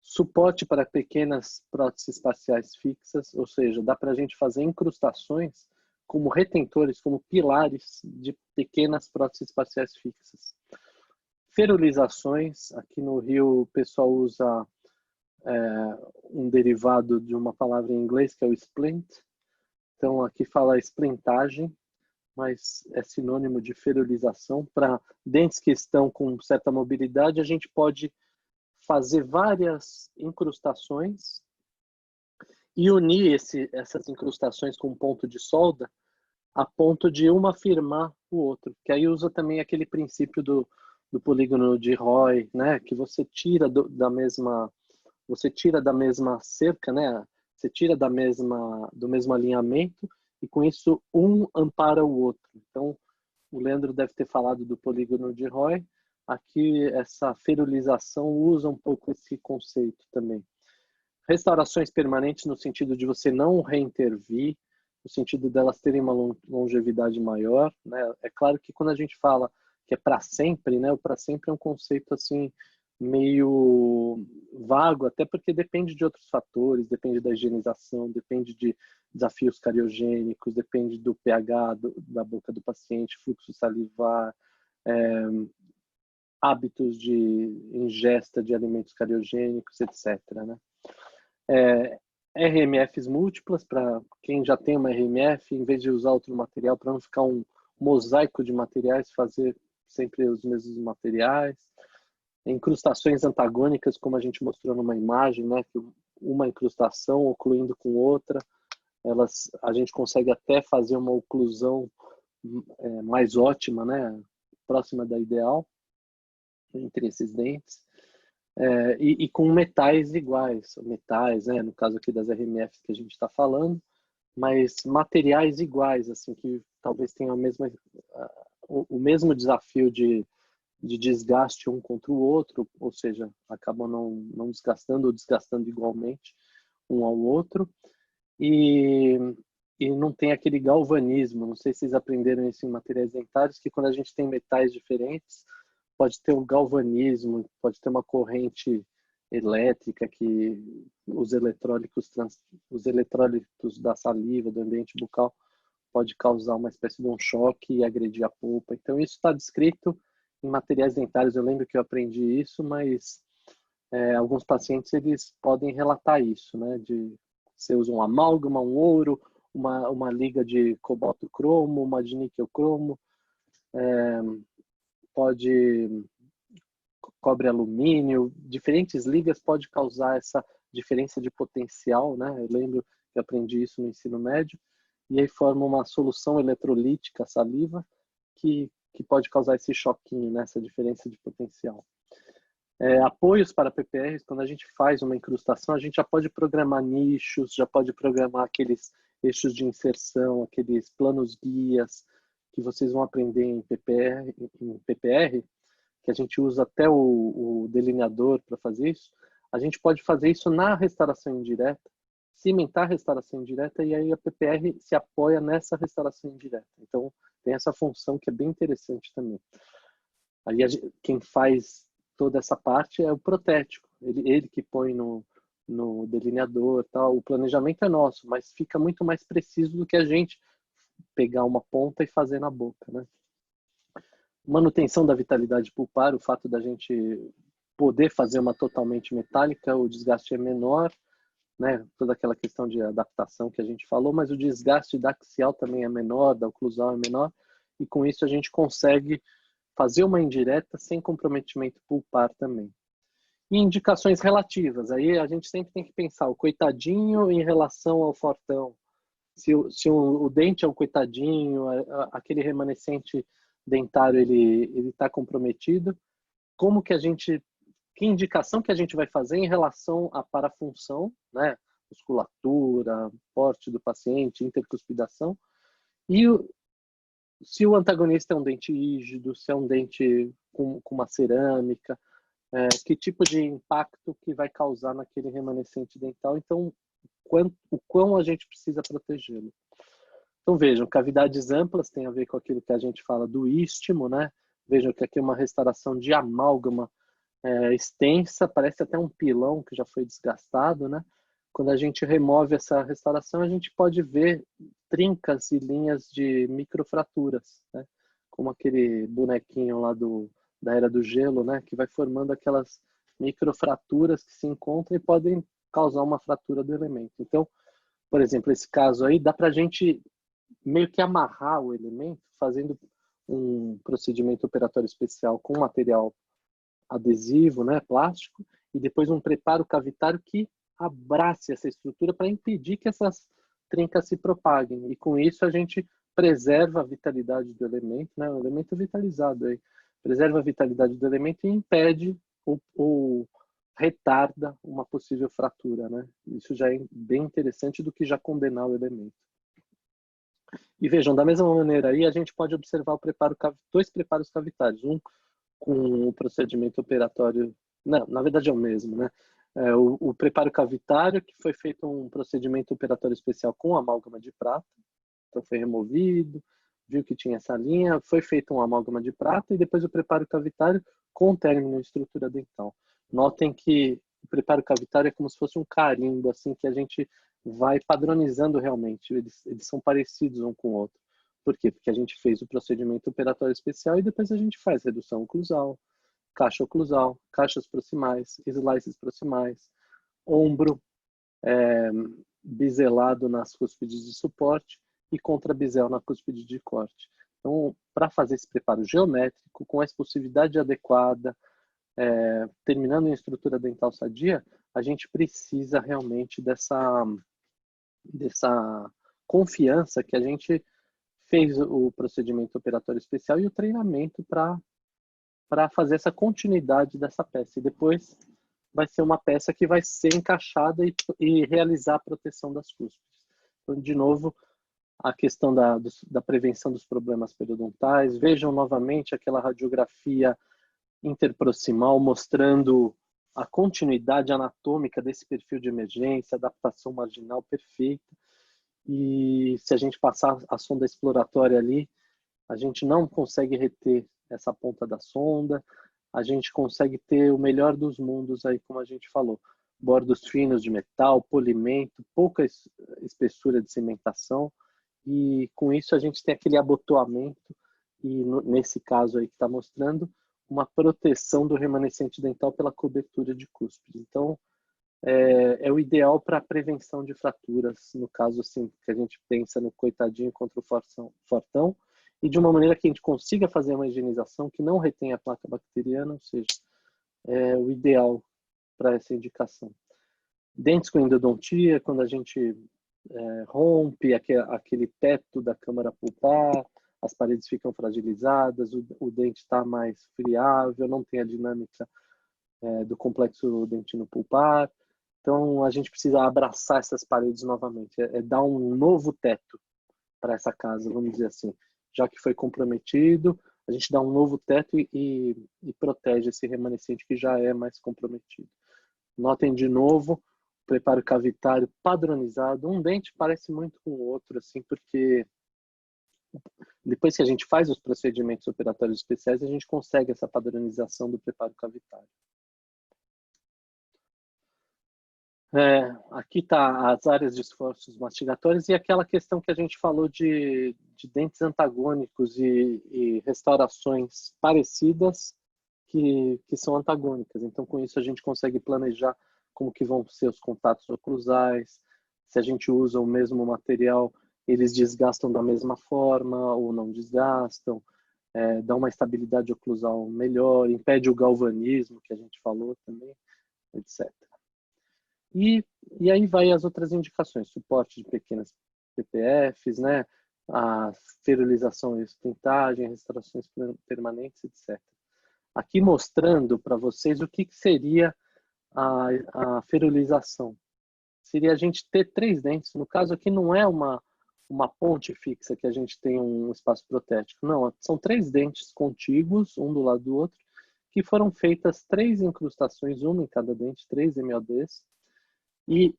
[SPEAKER 1] suporte para pequenas próteses faciais fixas, ou seja, dá para a gente fazer incrustações como retentores, como pilares de pequenas próteses faciais fixas. Ferulizações, aqui no Rio o pessoal usa um derivado de uma palavra em inglês que é o splint. Então aqui fala splintagem, mas é sinônimo de ferulização. Para dentes que estão com certa mobilidade, a gente pode fazer várias incrustações e unir essas incrustações com um ponto de solda a ponto de uma firmar o outro, que aí usa também aquele princípio do polígono de Roy, né, que você tira da mesma cerca, né, você tira do mesmo alinhamento e com isso um ampara o outro. Então, o Leandro deve ter falado do polígono de Roy. Aqui essa ferulização usa um pouco esse conceito também. Restaurações permanentes no sentido de você não reintervir, no sentido delas terem uma longevidade maior, né? É claro que quando a gente fala que é para sempre, né? O para sempre é um conceito assim meio vago, até porque depende de outros fatores, depende da higienização, depende de desafios cariogênicos, depende do pH da boca do paciente, fluxo salivar, hábitos de ingesta de alimentos cariogênicos, etc., né? RMFs múltiplas, para quem já tem uma RMF, em vez de usar outro material, para não ficar um mosaico de materiais, fazer sempre os mesmos materiais. Incrustações antagônicas, como a gente mostrou numa imagem, né, que uma incrustação ocluindo com outra, a gente consegue até fazer uma oclusão mais ótima, né, próxima da ideal, entre esses dentes. E com metais iguais, metais, né, no caso aqui das RMFs que a gente está falando, mas materiais iguais, assim, que talvez tenham o mesmo desafio de desgaste um contra o outro, ou seja, acabam não desgastando ou desgastando igualmente um ao outro. E e não tem aquele galvanismo. Não sei se vocês aprenderam isso em materiais dentários, que quando a gente tem metais diferentes, pode ter um galvanismo, pode ter uma corrente elétrica que os eletrólitos da saliva, do ambiente bucal, pode causar uma espécie de um choque e agredir a polpa. Então, isso está descrito em materiais dentários. Eu lembro que eu aprendi isso, mas alguns pacientes eles podem relatar isso, né? De você usa um amálgama, um ouro, uma liga de cobalto cromo, uma de níquel cromo, pode cobre alumínio, diferentes ligas pode causar essa diferença de potencial, né? Eu lembro que aprendi isso no ensino médio, e aí forma uma solução eletrolítica, saliva, que pode causar esse choquinho, né? Essa diferença de potencial. Apoios para PPRs, quando a gente faz uma incrustação, a gente já pode programar nichos, já pode programar aqueles eixos de inserção, aqueles planos guias que vocês vão aprender em PPR, que a gente usa até o delineador para fazer isso. A gente pode fazer isso na restauração indireta, cimentar a restauração indireta, e aí a PPR se apoia nessa restauração indireta. Então, tem essa função que é bem interessante também. Aí quem faz toda essa parte é o protético, ele que põe no delineador, tal. O planejamento é nosso, mas fica muito mais preciso do que a gente pegar uma ponta e fazer na boca, né? Manutenção da vitalidade pulpar, o fato da gente poder fazer uma totalmente metálica, o desgaste é menor, né? Toda aquela questão de adaptação que a gente falou, mas o desgaste daxial também é menor, da oclusal é menor, e com isso a gente consegue fazer uma indireta sem comprometimento pulpar também. E indicações relativas, aí a gente sempre tem que pensar o coitadinho em relação ao fortão. Se o dente é um coitadinho, aquele remanescente dentário ele está comprometido, que indicação que a gente vai fazer em relação à parafunção, né? Musculatura, porte do paciente, intercuspidação, e se o antagonista é um dente rígido, se é um dente com uma cerâmica, que tipo de impacto que vai causar naquele remanescente dental, então o quão a gente precisa protegê-lo. Então vejam, cavidades amplas tem a ver com aquilo que a gente fala do istmo, né? Vejam que aqui é uma restauração de amálgama extensa, parece até um pilão que já foi desgastado, né? Quando a gente remove essa restauração, a gente pode ver trincas e linhas de microfraturas, né? Como aquele bonequinho lá da Era do Gelo, né? Que vai formando aquelas microfraturas que se encontram e podem causar uma fratura do elemento. Então, por exemplo, esse caso aí, dá para a gente meio que amarrar o elemento fazendo um procedimento operatório especial com material adesivo, né, plástico, e depois um preparo cavitário que abrace essa estrutura para impedir que essas trincas se propaguem. E com isso a gente preserva a vitalidade do elemento, né, o elemento vitalizado aí, preserva a vitalidade do elemento e impede ou retarda uma possível fratura, né? Isso já é bem interessante do que já condenar o elemento. E vejam, da mesma maneira aí, a gente pode observar dois preparos cavitários, um com o procedimento operatório, não, na verdade é o mesmo, né? O preparo cavitário, que foi feito um procedimento operatório especial com amálgama de prata, então foi removido, viu que tinha essa linha, foi feito um amálgama de prata, e depois o preparo cavitário com término em estrutura dental. Notem que o preparo cavitário é como se fosse um carimbo, assim, que a gente vai padronizando realmente, eles são parecidos um com o outro. Por quê? Porque a gente fez o procedimento operatório especial e depois a gente faz redução oclusal, caixa oclusal, caixas proximais, slices proximais, ombro biselado nas cúspides de suporte e contrabisel na cúspide de corte. Então, para fazer esse preparo geométrico, com a expulsividade adequada, terminando em estrutura dental sadia, a gente precisa realmente dessa confiança que a gente fez o procedimento operatório especial e o treinamento para fazer essa continuidade dessa peça. E depois vai ser uma peça que vai ser encaixada e realizar a proteção das cúspides. Então, de novo, a questão da prevenção dos problemas periodontais. Vejam novamente aquela radiografia interproximal mostrando a continuidade anatômica desse perfil de emergência, adaptação marginal perfeita. e se a gente passar a sonda exploratória ali, a gente não consegue reter essa ponta da sonda, a gente consegue ter o melhor dos mundos aí, como a gente falou. Bordos finos de metal, polimento, pouca espessura de cimentação, e com isso a gente tem aquele abotoamento, e nesse caso aí que está mostrando, uma proteção do remanescente dental pela cobertura de cúspide. Então, é o ideal para a prevenção de fraturas, no caso assim, que a gente pensa no coitadinho contra o fortão, e de uma maneira que a gente consiga fazer uma higienização que não retenha a placa bacteriana, ou seja, é o ideal para essa indicação. Dentes com endodontia, quando a gente rompe aquele teto da câmara pulpar, as paredes ficam fragilizadas, o dente está mais friável, não tem a dinâmica do complexo dentino pulpar. Então, a gente precisa abraçar essas paredes novamente, dar um novo teto para essa casa, vamos dizer assim. Já que foi comprometido, a gente dá um novo teto e protege esse remanescente que já é mais comprometido. Notem de novo, preparo cavitário padronizado. Um dente parece muito com o outro, assim, porque depois que a gente faz os procedimentos operatórios especiais, a gente consegue essa padronização do preparo cavitário. Aqui está as áreas de esforços mastigatórios e aquela questão que a gente falou de dentes antagônicos e restaurações parecidas que são antagônicas. Então, com isso, a gente consegue planejar como que vão ser os contatos oclusais, se a gente usa o mesmo material, eles desgastam da mesma forma ou não desgastam, dá uma estabilidade oclusal melhor, impede o galvanismo, que a gente falou também, etc. E aí vai as outras indicações, suporte de pequenas PPFs, né? A ferilização e sustentagem, restaurações permanentes, etc. Aqui mostrando para vocês o que seria a ferilização. Seria a gente ter 3 dentes. No caso aqui não é uma ponte fixa que a gente tem um espaço protético. Não, são 3 dentes contíguos, um do lado do outro, que foram feitas 3 incrustações, uma em cada dente, 3 MODs, e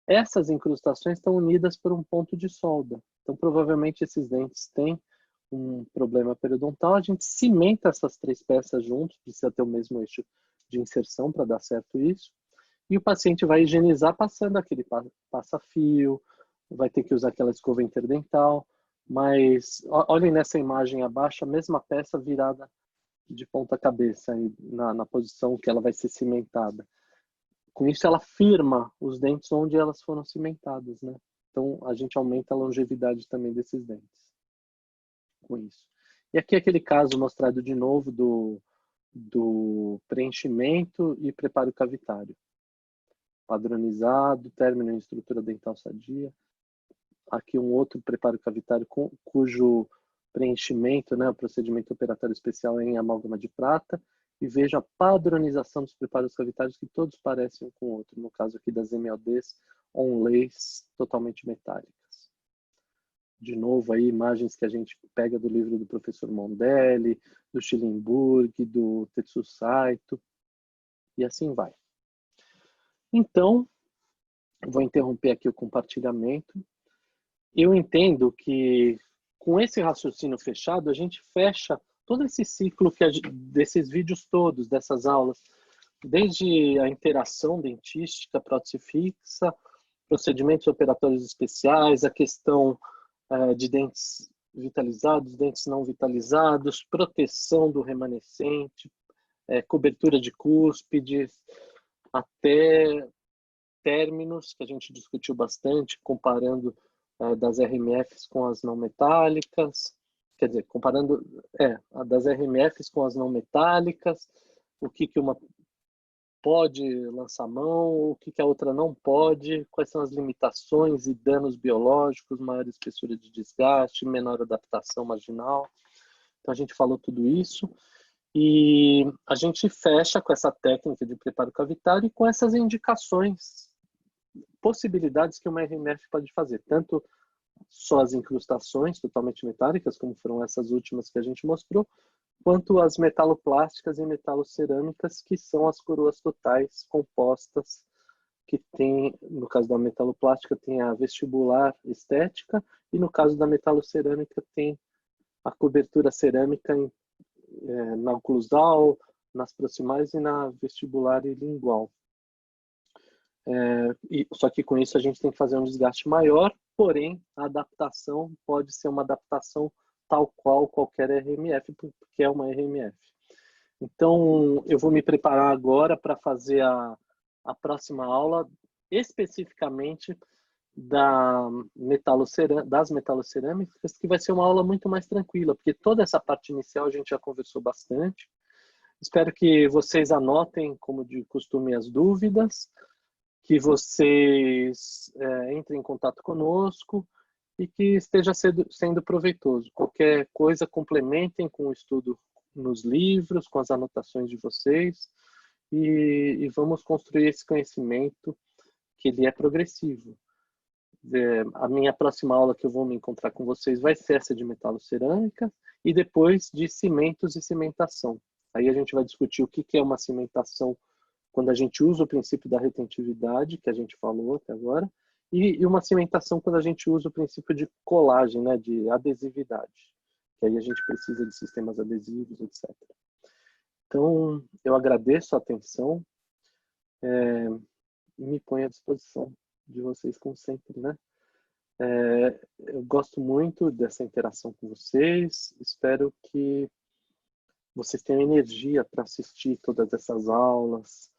[SPEAKER 1] essas incrustações estão unidas por um ponto de solda. Então, provavelmente, esses dentes têm um problema periodontal. A gente cimenta essas 3 peças juntos, precisa ter o mesmo eixo de inserção para dar certo isso. E o paciente vai higienizar passando aquele passa-fio, vai ter que usar aquela escova interdental. Mas olhem nessa imagem abaixo, a mesma peça virada de ponta cabeça, na posição que ela vai ser cimentada. Com isso, ela firma os dentes onde elas foram cimentadas, né? Então, a gente aumenta a longevidade também desses dentes com isso. E aqui aquele caso mostrado de novo do preenchimento e preparo cavitário. Padronizado, término em estrutura dental sadia. Aqui um outro preparo cavitário cujo preenchimento, né, o procedimento operatório especial é em amálgama de prata. E veja a padronização dos preparos cavitários que todos parecem um com o outro. No caso aqui das MODs onlays totalmente metálicas. De novo aí imagens que a gente pega do livro do professor Mondelli, do Schillenburg, do Tetsu Saito, e assim vai. Então, vou interromper aqui o compartilhamento. Eu entendo que com esse raciocínio fechado, a gente fecha todo esse ciclo desses vídeos todos, dessas aulas, desde a interação dentística, prótese fixa, procedimentos operatórios especiais, a questão de dentes vitalizados, dentes não vitalizados, proteção do remanescente, cobertura de cúspides, até términos, que a gente discutiu bastante, comparando das RMFs com as não metálicas, quer dizer, comparando das RMFs com as não metálicas, o que uma pode lançar mão, o que a outra não pode, quais são as limitações e danos biológicos, maior espessura de desgaste, menor adaptação marginal. Então a gente falou tudo isso e a gente fecha com essa técnica de preparo cavitário e com essas indicações, possibilidades que uma RMF pode fazer, tanto só as incrustações totalmente metálicas, como foram essas últimas que a gente mostrou, quanto as metaloplásticas e metalocerâmicas, que são as coroas totais compostas que tem, no caso da metaloplástica, tem a vestibular estética, e no caso da metalocerâmica tem a cobertura cerâmica na oclusal, nas proximais e na vestibular e lingual. Só que com isso a gente tem que fazer um desgaste maior, porém a adaptação pode ser uma adaptação tal qual qualquer RMF, porque é uma RMF. Então, eu vou me preparar agora para fazer a próxima aula, especificamente das metalocerâmicas, que vai ser uma aula muito mais tranquila, porque toda essa parte inicial a gente já conversou bastante. Espero que vocês anotem, como de costume, as dúvidas, que vocês entrem em contato conosco e que esteja sendo proveitoso. Qualquer coisa, complementem com o estudo nos livros, com as anotações de vocês, e vamos construir esse conhecimento que ele é progressivo. A minha próxima aula que eu vou me encontrar com vocês vai ser essa de metalocerâmica e depois de cimentos e cimentação. Aí a gente vai discutir o que é uma cimentação quando a gente usa o princípio da retentividade, que a gente falou até agora, e uma cimentação quando a gente usa o princípio de colagem, né, de adesividade, que aí a gente precisa de sistemas adesivos, etc. Então, eu agradeço a atenção e me ponho à disposição de vocês, como sempre, né? Eu gosto muito dessa interação com vocês, espero que vocês tenham energia para assistir todas essas aulas.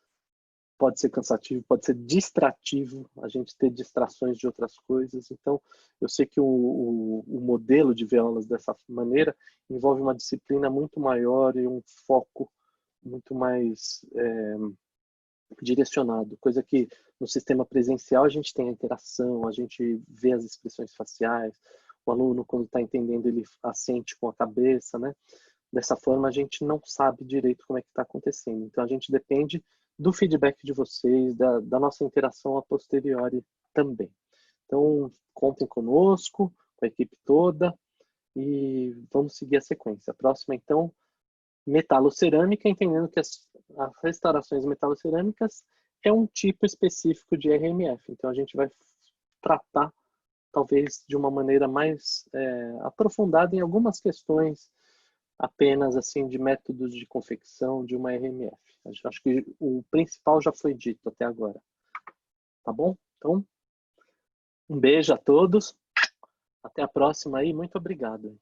[SPEAKER 1] Pode ser cansativo, pode ser distrativo, a gente ter distrações de outras coisas. Então, eu sei que o modelo de ver aulas dessa maneira envolve uma disciplina muito maior e um foco muito mais direcionado, coisa que no sistema presencial a gente tem a interação, a gente vê as expressões faciais, o aluno, quando está entendendo, ele assente com a cabeça, né? Dessa forma, a gente não sabe direito como é que está acontecendo. Então, a gente depende do feedback de vocês, da nossa interação a posteriori também. Então, contem conosco, com a equipe toda, e vamos seguir a sequência. A próxima, então, metalocerâmica, entendendo que as restaurações metalocerâmicas é um tipo específico de RMF. Então, a gente vai tratar, talvez, de uma maneira mais aprofundada em algumas questões apenas assim de métodos de confecção de uma RMF. Acho que o principal já foi dito até agora. Tá bom? Então, um beijo a todos. Até a próxima aí. Muito obrigado.